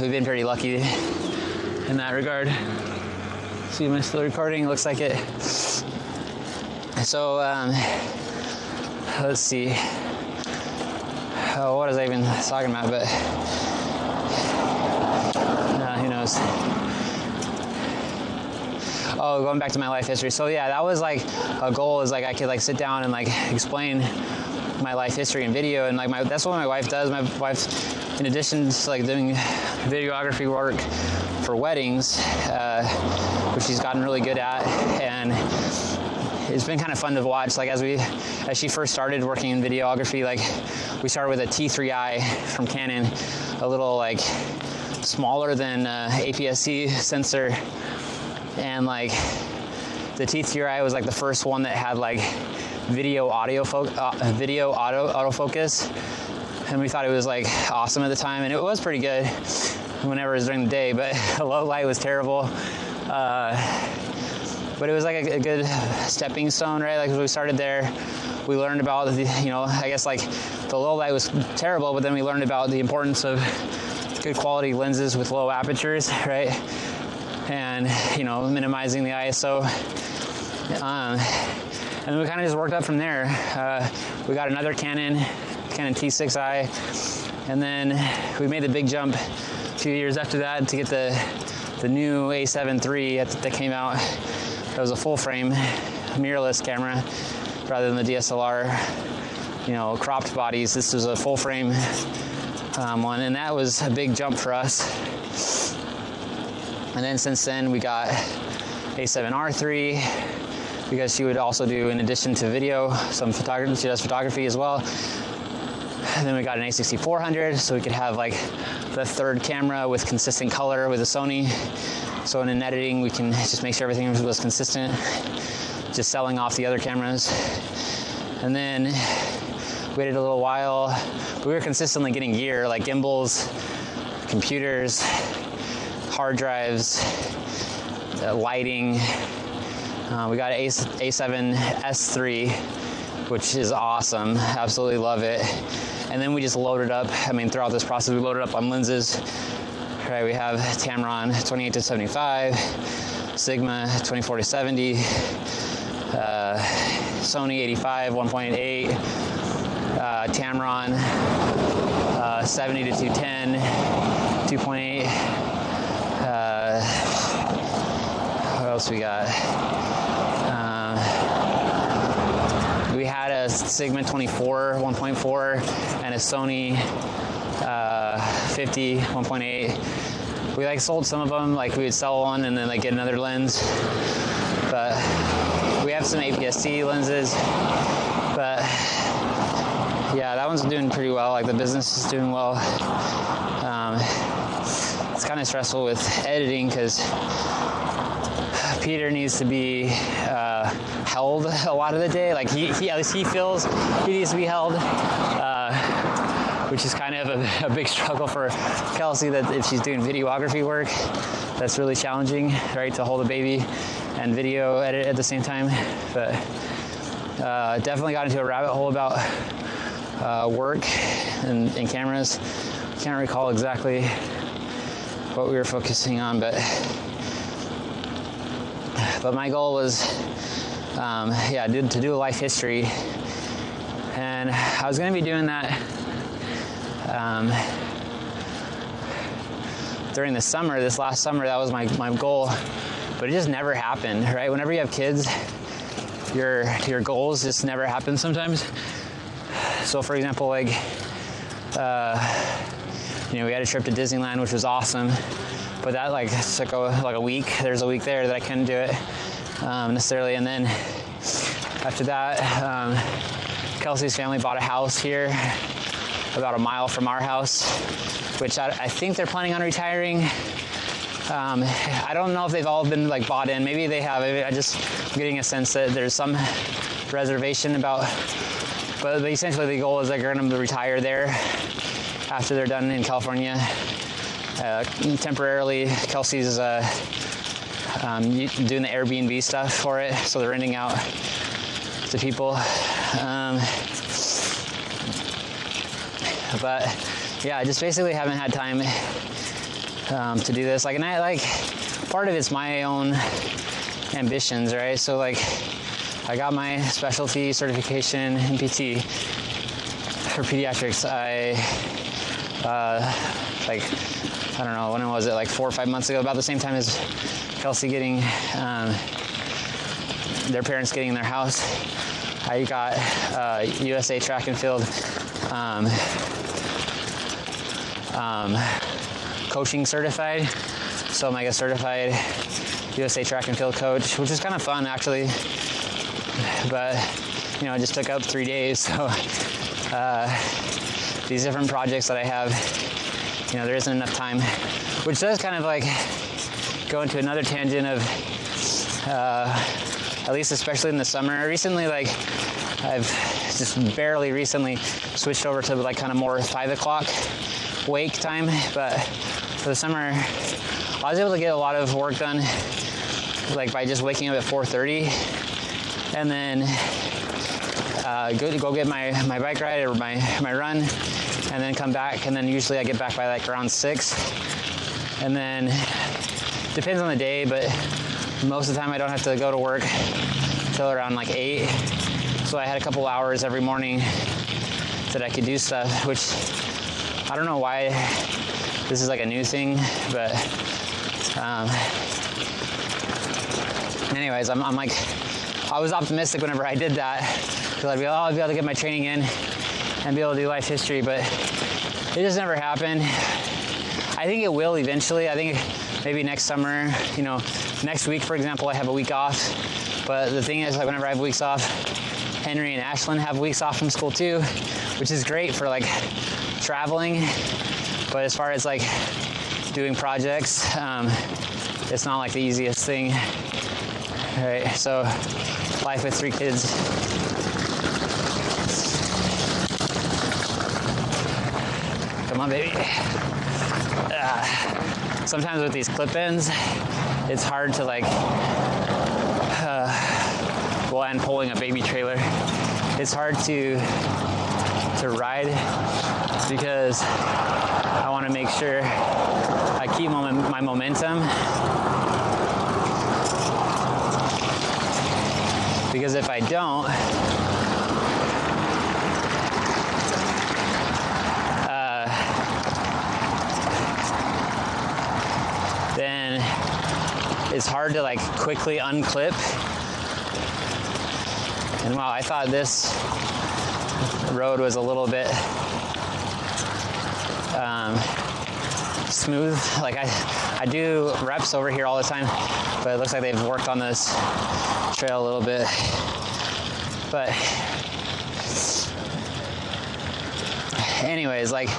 we've been pretty lucky in that regard. See, am I still recording? Looks like it. So let's see. what was I even talking about? But who knows? Oh, going back to my life history. So yeah, that was like a goal, is like I could like sit down and like explain my life history in video, and like that's what my wife does. My wife, in addition to like doing videography work for weddings, which she's gotten really good at, and it's been kind of fun to watch. Like as she first started working in videography, like we started with a T3i from Canon, a little like smaller than APS-C sensor, and like the T3i was like the first one that had like video autofocus, and we thought it was like awesome at the time, and it was pretty good whenever it was during the day, but the low light was terrible. But it was like a good stepping stone, right? Like we started there, we learned about the, I guess like the low light was terrible, but then we learned about the importance of good quality lenses with low apertures, right? And minimizing the ISO. And we kind of just worked up from there. We got another Canon T6i, and then we made the big jump 2 years after that to get the new A7 III that came out. That was a full frame mirrorless camera rather than the DSLR, cropped bodies. This was a full frame one, and that was a big jump for us. And then since then we got A7R III, because she would also do, in addition to video, some photography. She does photography as well. And then we got an A6400, so we could have like the third camera with consistent color with a Sony. So in editing, we can just make sure everything was consistent, just selling off the other cameras. And then waited a little while. We were consistently getting gear like gimbals, computers, hard drives, lighting. We got an A7S III, which is awesome. Absolutely love it. And then we just loaded up. Throughout this process, we loaded up on lenses. Right, we have Tamron 28-75, Sigma 24-70, Sony 85 1.8, Tamron 70-210, 2.8. What else we got? We had a Sigma 24 1.4 and a Sony 50 1.8. We like sold some of them, like we would sell one and then like get another lens. But we have some APS-C lenses, but yeah, that one's doing pretty well. Like the business is doing well. It's kind of stressful with editing because Peter needs to be held a lot of the day. Like he at least he feels he needs to be held, which is kind of a big struggle for Kelsey, that if she's doing videography work, that's really challenging, right, to hold a baby and video edit at the same time. But definitely got into a rabbit hole about work and cameras. Can't recall exactly what we were focusing on, but my goal was to do a life history, and I was going to be doing that during the summer. This last summer, that was my goal, but it just never happened, right? Whenever you have kids, your goals just never happen sometimes. So for example, like we had a trip to Disneyland, which was awesome, but that like took a week. There's a week there that I couldn't do it necessarily. And then after that, Kelsey's family bought a house here about a mile from our house, which I think they're planning on retiring. I don't know if they've all been like bought in. Maybe they have. I'm getting a sense that there's some reservation about, but essentially the goal is they're going to retire there after they're done in California. Temporarily, Kelsey's doing the Airbnb stuff for it, so they're renting out to people. But yeah, I just basically haven't had time to do this. Like, and part of it's my own ambitions, right? So like, I got my specialty certification in PT, for pediatrics, like, I don't know, when was it, like 4 or 5 months ago, about the same time as Kelsey getting, their parents getting their house, I got USA track and field coaching certified. So I'm like a certified USA track and field coach, which is kind of fun actually, but you know, it just took up 3 days. So these different projects that I have, you know, there isn't enough time, which does kind of like go into another tangent of, at least especially in the summer. Recently, like I've just barely recently switched over to like kind of more 5 o'clock wake time, but for the summer, I was able to get a lot of work done like by just waking up at 4:30 and then go get my bike ride or my run, and then come back, and then usually I get back by like around 6, and then depends on the day, but most of the time I don't have to go to work till around like 8, so I had a couple hours every morning that I could do stuff, which I don't know why this is like a new thing, but anyways, I'm like, I was optimistic whenever I did that, because I'd be able to get my training in and be able to do life history, but it just never happened. I think it will eventually. I think maybe next summer, you know, next week, for example, I have a week off, but the thing is, like, whenever I have weeks off, Henry and Ashlyn have weeks off from school too, which is great for like traveling, but as far as like doing projects, it's not like the easiest thing. All right, so life with 3 kids. Come on, baby. Sometimes with these clip-ins, it's hard to like, well, and pulling a baby trailer, it's hard to ride because I want to make sure I keep my momentum, because if I don't, then it's hard to like quickly unclip. And wow, I thought this road was a little bit smooth. Like I do reps over here all the time, but it looks like they've worked on this trail a little bit. But anyways, like,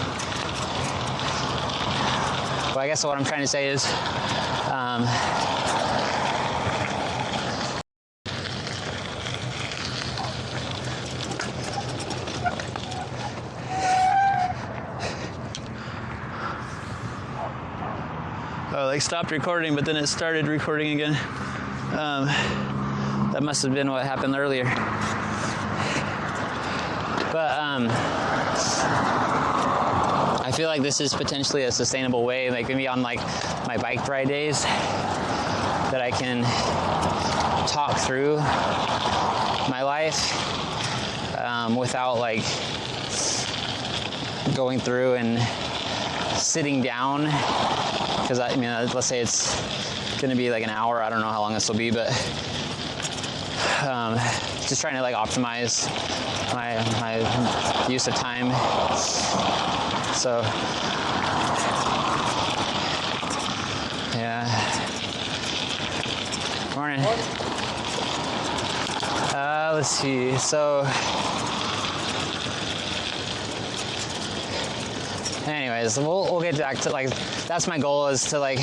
well, I guess what I'm trying to say is, like stopped recording, but then it started recording again. That must have been what happened earlier. But I feel like this is potentially a sustainable way, like maybe on like my bike ride days, that I can talk through my life without like going through and sitting down. Because I mean, let's say it's going to be like an hour. I don't know how long this will be, but just trying to like optimize my use of time. So yeah. Morning. Let's see. So anyways, we'll get back to like, that's my goal, is to like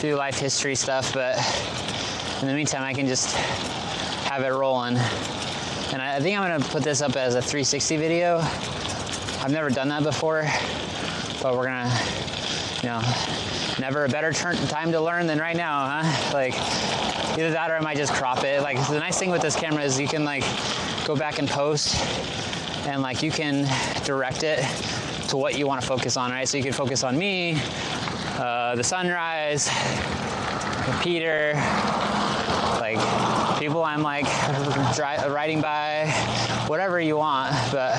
do life history stuff, but in the meantime I can just have it rolling. And I think I'm gonna put this up as a 360 video. I've never done that before, but we're gonna, you know, never a better time to learn than right now, huh? Like either that or I might just crop it. Like the nice thing with this camera is you can like go back and post, and like you can direct it to what you want to focus on, right? So you can focus on me, the sunrise, Peter, like people I'm like riding by, whatever you want. But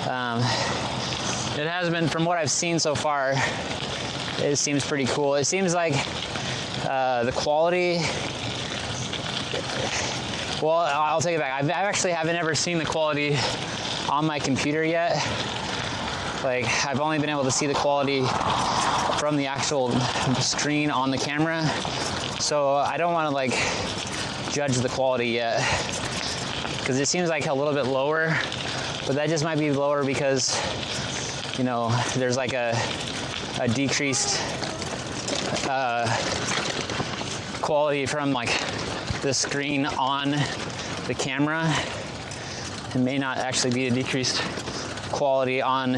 It has been, from what I've seen so far, it seems pretty cool. It seems like the quality, well, I'll take it back. I actually haven't ever seen the quality on my computer yet. Like, I've only been able to see the quality from the actual screen on the camera. So I don't want to like judge the quality yet, because it seems like a little bit lower, but that just might be lower because, you know, there's like a decreased quality from like the screen on the camera. It may not actually be a decreased quality on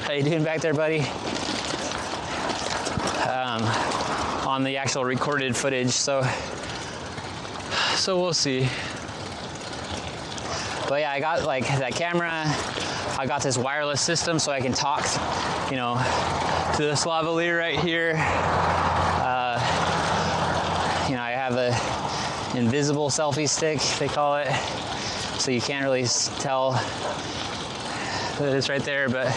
how you doing back there, buddy? On the actual recorded footage, so we'll see. But yeah, I got like that camera. I got this wireless system so I can talk, you know, to this lavalier right here. You know, I have a invisible selfie stick, they call it, so you can't really tell that it's right there, but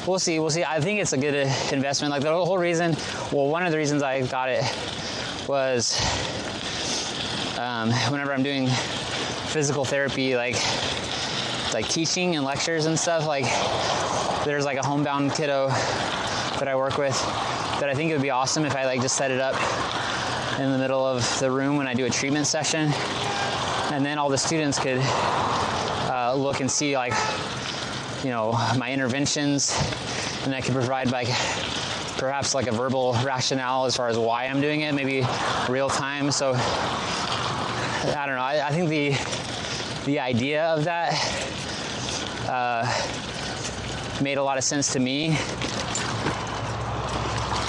we'll see. I think it's a good investment. Like the whole reason, well, one of the reasons I got it was whenever I'm doing physical therapy, like teaching and lectures and stuff, like there's like a homebound kiddo that I work with that I think it would be awesome if I like just set it up in the middle of the room when I do a treatment session, and then all the students could look and see, like, you know, my interventions, and I could provide like perhaps like a verbal rationale as far as why I'm doing it, maybe real time. So I don't know. I think the idea of that made a lot of sense to me.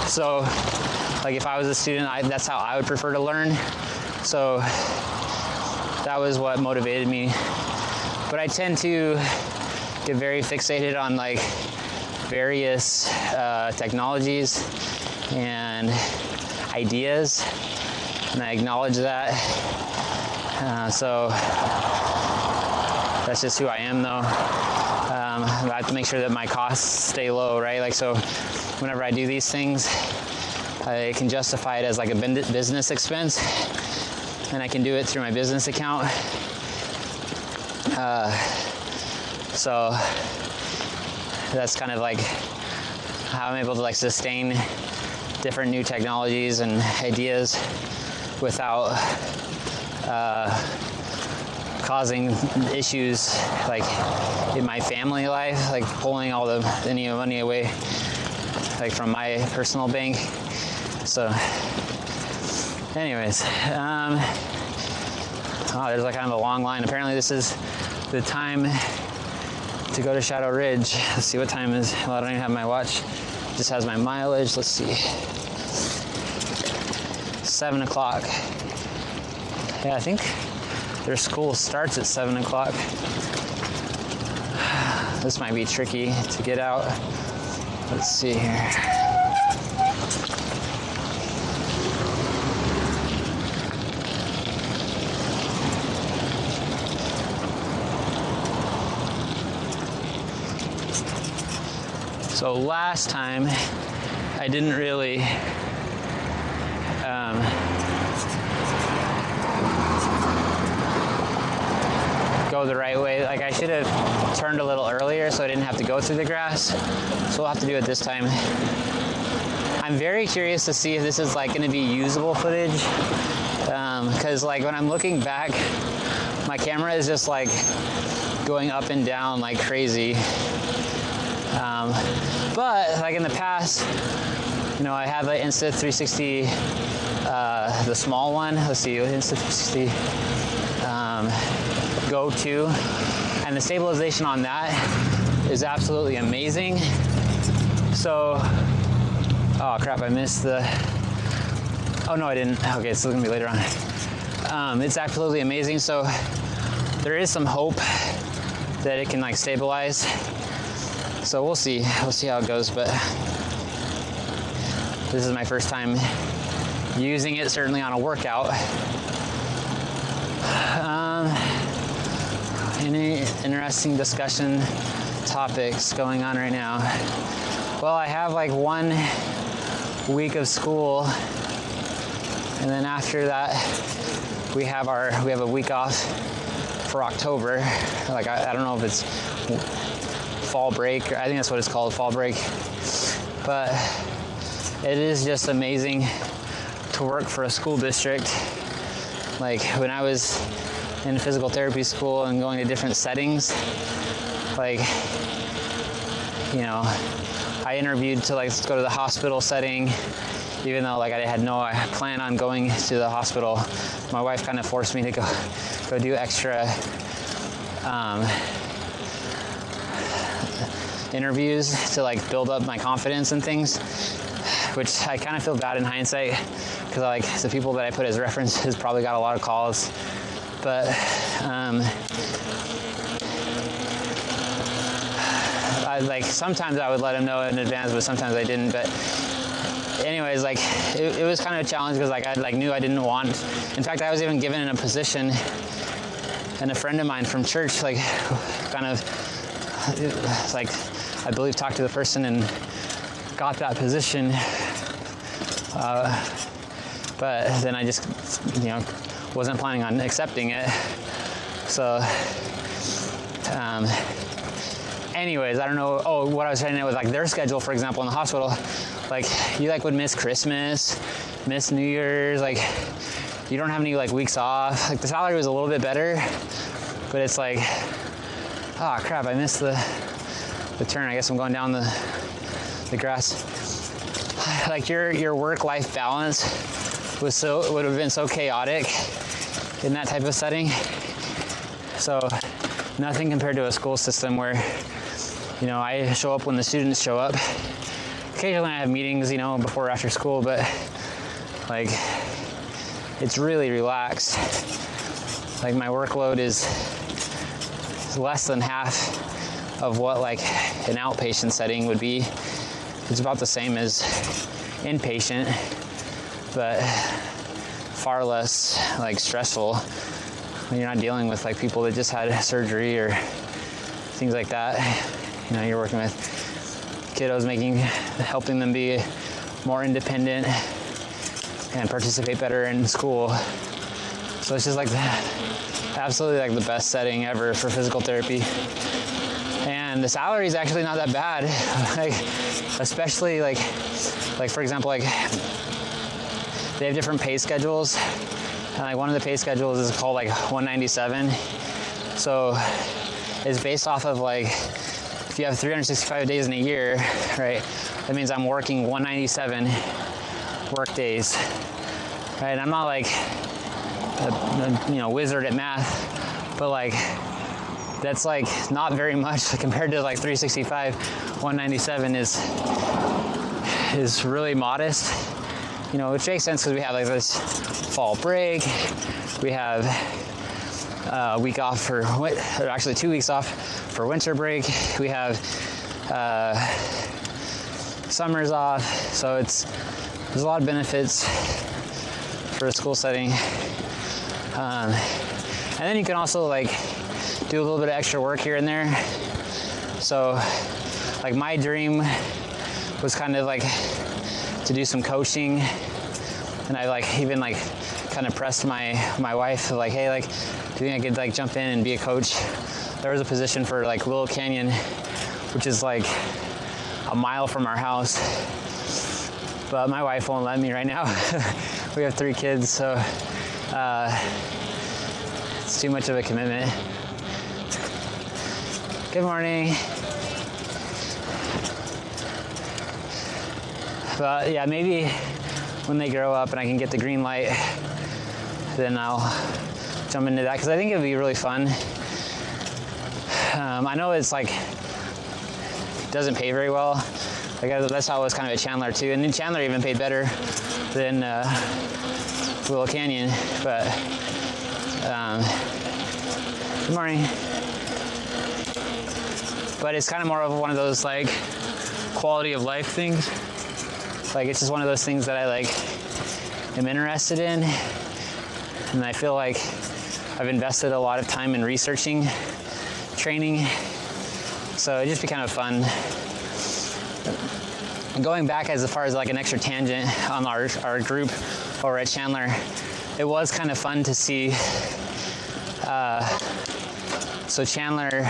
So, like, if I was a student, that's how I would prefer to learn. So that was what motivated me. But I tend to get very fixated on like various technologies and ideas, and I acknowledge that. So that's just who I am, though. I have to make sure that my costs stay low, right? Like, so whenever I do these things, I can justify it as like a business expense, and I can do it through my business account. So that's kind of like how I'm able to like sustain different new technologies and ideas without causing issues like in my family life, like pulling all any money away like from my personal bank. So anyways, there's like kind of a long line. Apparently this is the time to go to Shadow Ridge. Let's see what time is. Well, I don't even have my watch. It just has my mileage. Let's see. 7 o'clock. Yeah, I think their school starts at 7 o'clock. This might be tricky to get out. Let's see here. So last time I didn't really go the right way. Like, I should have turned a little earlier so I didn't have to go through the grass. So we'll have to do it this time. I'm very curious to see if this is like going to be usable footage, because like when I'm looking back, my camera is just like going up and down like crazy. But like in the past, you know, I have an Insta360, the small one. Let's see, Insta360 Go 2, and the stabilization on that is absolutely amazing. So, oh crap, I missed the. Oh no, I didn't. Okay, it's gonna be later on. It's absolutely amazing. So there is some hope that it can like stabilize. So we'll see how it goes, but this is my first time using it, certainly on a workout. Any interesting discussion topics going on right now? Well, I have like 1 week of school, and then after that we have a week off for October. Like I don't know if it's fall break, or I think that's what it's called, fall break. But it is just amazing to work for a school district. Like when I was in physical therapy school and going to different settings, like, you know, I interviewed to like go to the hospital setting, even though like I had no plan on going to the hospital. My wife kind of forced me to go do extra interviews to like build up my confidence and things, which I kind of feel bad in hindsight, because like the people that I put as references probably got a lot of calls. But like sometimes I would let them know in advance, but sometimes I didn't. But anyways, like it was kind of a challenge, because like I like knew I didn't want. In fact, I was even given in a position, and a friend of mine from church like kind of like I believe talked to the person and got that position. But then I just, you know, wasn't planning on accepting it. So anyways, I don't know. Oh, what I was saying was like their schedule, for example, in the hospital, like you like would miss Christmas, miss New Year's, like you don't have any like weeks off. Like the salary was a little bit better, but it's like, oh crap, I missed the turn. I guess I'm going down the grass. Like your work-life balance would have been so chaotic in that type of setting. So nothing compared to a school system where, you know, I show up when the students show up. Occasionally I have meetings, you know, before or after school, but like it's really relaxed. Like my workload is less than half of what like an outpatient setting would be. It's about the same as inpatient, but far less like stressful when you're not dealing with like people that just had surgery or things like that. You know, you're working with kiddos, helping them be more independent and participate better in school. So it's just like absolutely like the best setting ever for physical therapy. And the salary is actually not that bad. Like, especially like for example, like they have different pay schedules. And like one of the pay schedules is called like 197. So it's based off of like, if you have 365 days in a year, right? That means I'm working 197 work days, right? And I'm not like a wizard at math, but like that's like not very much compared to like 365. 197 is really modest, you know, which makes sense because we have like this fall break, we have a week off or actually 2 weeks off for winter break, we have summers off, so there's a lot of benefits for a school setting. And then you can also like do a little bit of extra work here and there. So like my dream was kind of like to do some coaching, and I like even like kind of pressed my wife like, hey, like do you think I could like jump in and be a coach? There was a position for like Little Canyon, which is like a mile from our house, but my wife won't let me right now. We have 3 kids, so it's too much of a commitment. Good morning. But yeah, maybe when they grow up and I can get the green light, then I'll jump into that, because I think it'd be really fun. I know it's like doesn't pay very well. Like that's how it was kind of at Chandler too, and then Chandler even paid better than Willow Canyon. But good morning. But it's kind of more of one of those like quality of life things. Like it's just one of those things that I like am interested in, and I feel like I've invested a lot of time in researching training, so it'd just be kind of fun. And going back as far as like an extra tangent on our group over at Chandler, it was kind of fun to see. So Chandler,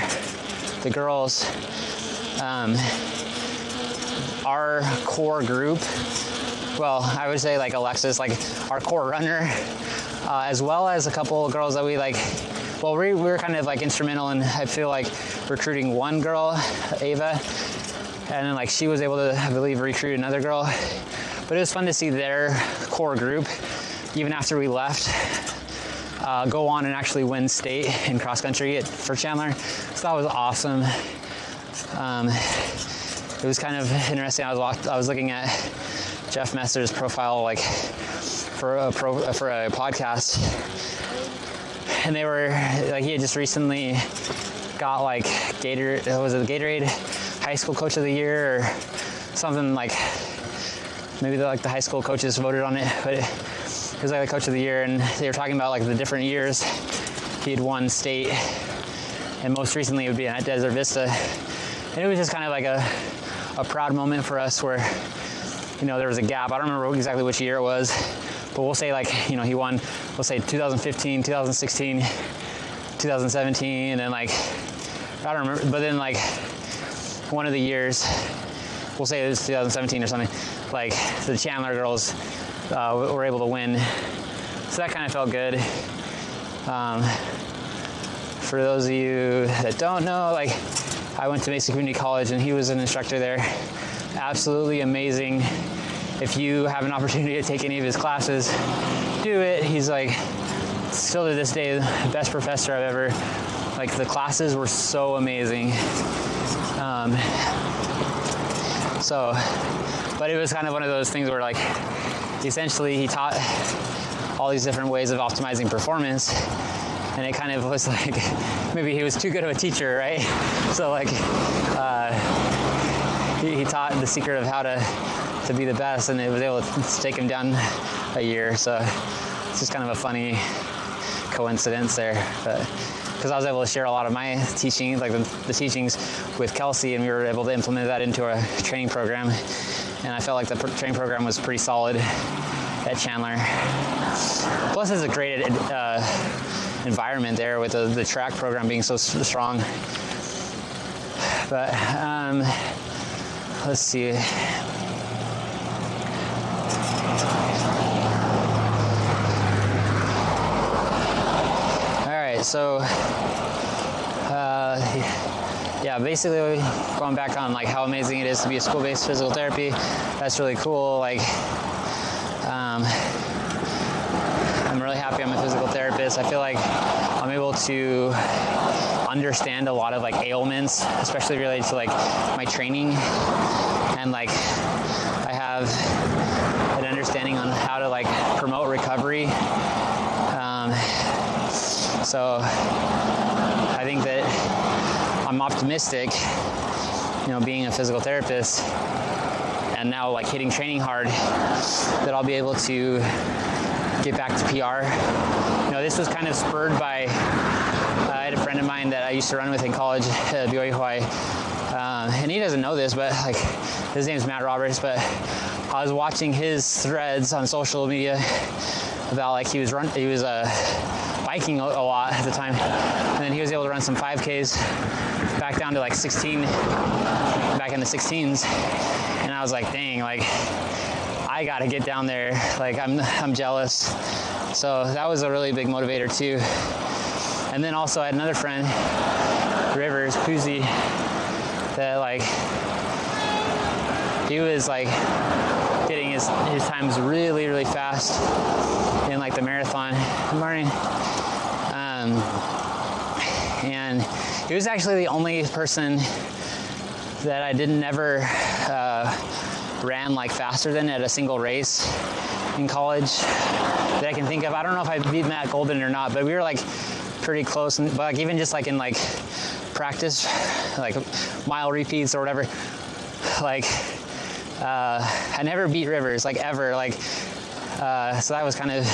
the girls, our core group, well, I would say like Alexis, like our core runner, as well as a couple of girls that we like, well, we were kind of like instrumental in, I feel like, recruiting one girl, Ava, and then like she was able to, I believe, recruit another girl. But it was fun to see their core group, even after we left, go on and actually win state in cross country for Chandler. So that was awesome. It was kind of interesting. I was looking at Jeff Messer's profile, like for a podcast, and they were like, he had just recently got like Gatorade High School Coach of the Year or something, like maybe the high school coaches voted on it, but it was like the Coach of the Year, and they were talking about like the different years he had won state, and most recently it would be at Desert Vista, and it was just kind of like a proud moment for us where, you know, there was a gap. I don't remember exactly which year it was, but we'll say like, you know, he won, we'll say 2015, 2016, 2017, and then like, I don't remember, but then like one of the years, we'll say it was 2017 or something, like the Chandler girls were able to win. So that kind of felt good. For those of you that don't know, like I went to Mesa Community College and he was an instructor there. Absolutely amazing. If you have an opportunity to take any of his classes, do it. He's like, still to this day, the best professor I've ever, like the classes were so amazing. But it was kind of one of those things where like, essentially he taught all these different ways of optimizing performance, and it kind of was like, maybe he was too good of a teacher, right? So like, he taught the secret of how to be the best, and it was able to take him down a year. So it's just kind of a funny coincidence there. But because I was able to share a lot of my teaching, like the teachings with Kelsey, and we were able to implement that into our training program. And I felt like the training program was pretty solid at Chandler. Plus, it's a great environment there with the track program being so strong. But let's see. All right, so yeah, basically going back on like how amazing it is to be a school-based physical therapy. That's really cool. Like, I'm really happy I'm a physical therapist. I feel like I'm able to understand a lot of like ailments, especially related to like my training, and like I have an understanding on how to like promote recovery. So I think that I'm optimistic, you know, being a physical therapist and now like hitting training hard, that I'll be able to get back to PR. You know, this was kind of spurred by, I had a friend of mine that I used to run with in college at BYU Hawaii, and he doesn't know this, but like his name's Matt Roberts, but I was watching his threads on social media about like he was biking a lot at the time, and then he was able to run some 5Ks back down to like 16, back in the 16s, and I was like, dang, like I gotta get down there, like I'm jealous. So that was a really big motivator too. And then also I had another friend, Rivers Puzzi, that like he was like getting his times really, really fast in like the marathon morning. And he was actually the only person that I never ran like faster than at a single race in college that I can think of. I don't know if I beat Matt Golden or not, but we were like pretty close. But like even just like in like practice, like mile repeats or whatever, like I never beat Rivers like ever. Like so that was kind of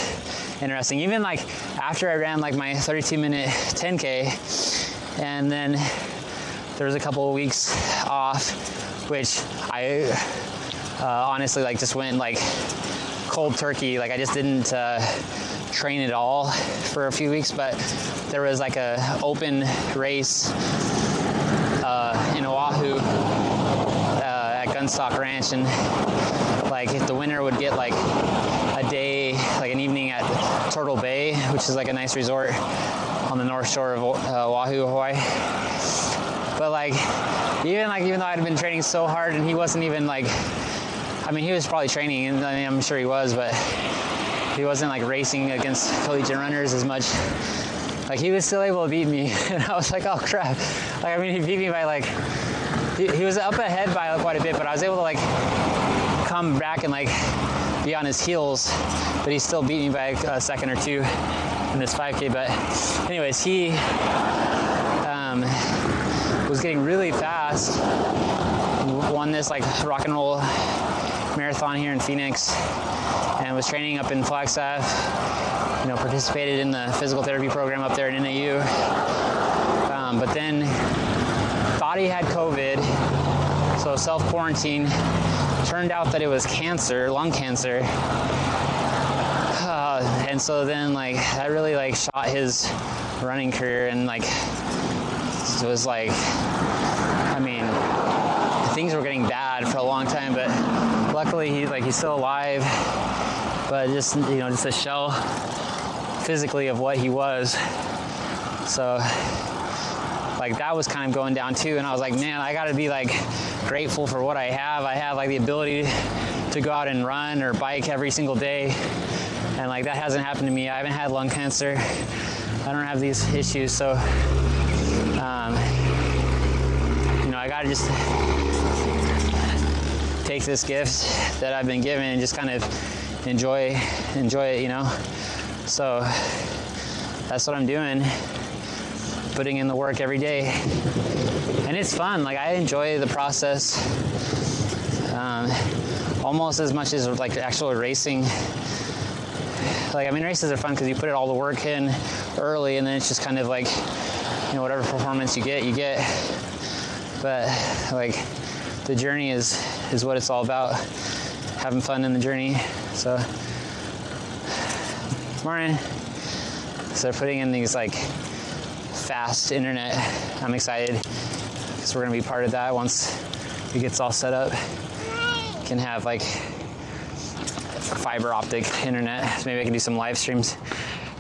interesting. Even like after I ran like my 32-minute 10K, and then there was a couple of weeks off, which I honestly like just went like cold turkey. Like I just didn't train at all for a few weeks, but there was like a open race in Oahu at Gunstock Ranch, and like the winner would get like a day, like an evening at Turtle Bay, which is like a nice resort on the north shore of Oahu, Hawaii. But like even though I'd been training so hard, and he wasn't even like, I mean, he was probably training, and I mean, I'm sure he was, but he wasn't like racing against collegiate runners as much. Like he was still able to beat me, and I was like, oh crap. Like, I mean, he beat me by like, he was up ahead by quite a bit, but I was able to like come back and like be on his heels, but he still beat me by a second or two in this 5K. But anyways, he was getting really fast, won this like rock and roll marathon here in Phoenix, and was training up in Flagstaff, you know, participated in the physical therapy program up there in NAU, but then thought he had COVID, so self-quarantine. Turned out that it was cancer, lung cancer, and so then like that really like shot his running career, and like it was like, I mean, things were getting bad for a long time, but luckily he's still alive, but just, you know, just a shell physically of what he was. So like that was kind of going down too, and I was like, man, I gotta be like grateful for what I have. I have like the ability to go out and run or bike every single day, and like that hasn't happened to me. I haven't had lung cancer. I don't have these issues, so you know, I gotta just take this gift that I've been given and just kind of enjoy it, you know. So that's what I'm doing, putting in the work every day, and it's fun. Like I enjoy the process almost as much as like actual racing. Like, I mean, races are fun because you put all the work in early, and then it's just kind of like, you know, whatever performance you get. But like the journey is what it's all about, having fun in the journey. So morning. So they're putting in these like fast internet. I'm excited because we're gonna be part of that once it gets all set up. Can have like fiber optic internet, so maybe I can do some live streams.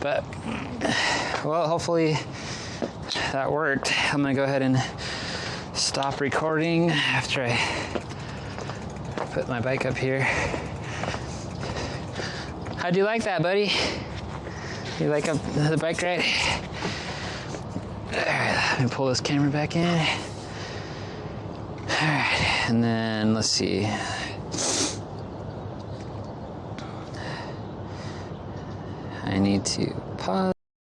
But well, hopefully that worked. I'm gonna go ahead and stop recording after I put my bike up here. How'd you like that, buddy? You like the bike ride? Alright, let me pull this camera back in. Alright, and then let's see. I need to pause.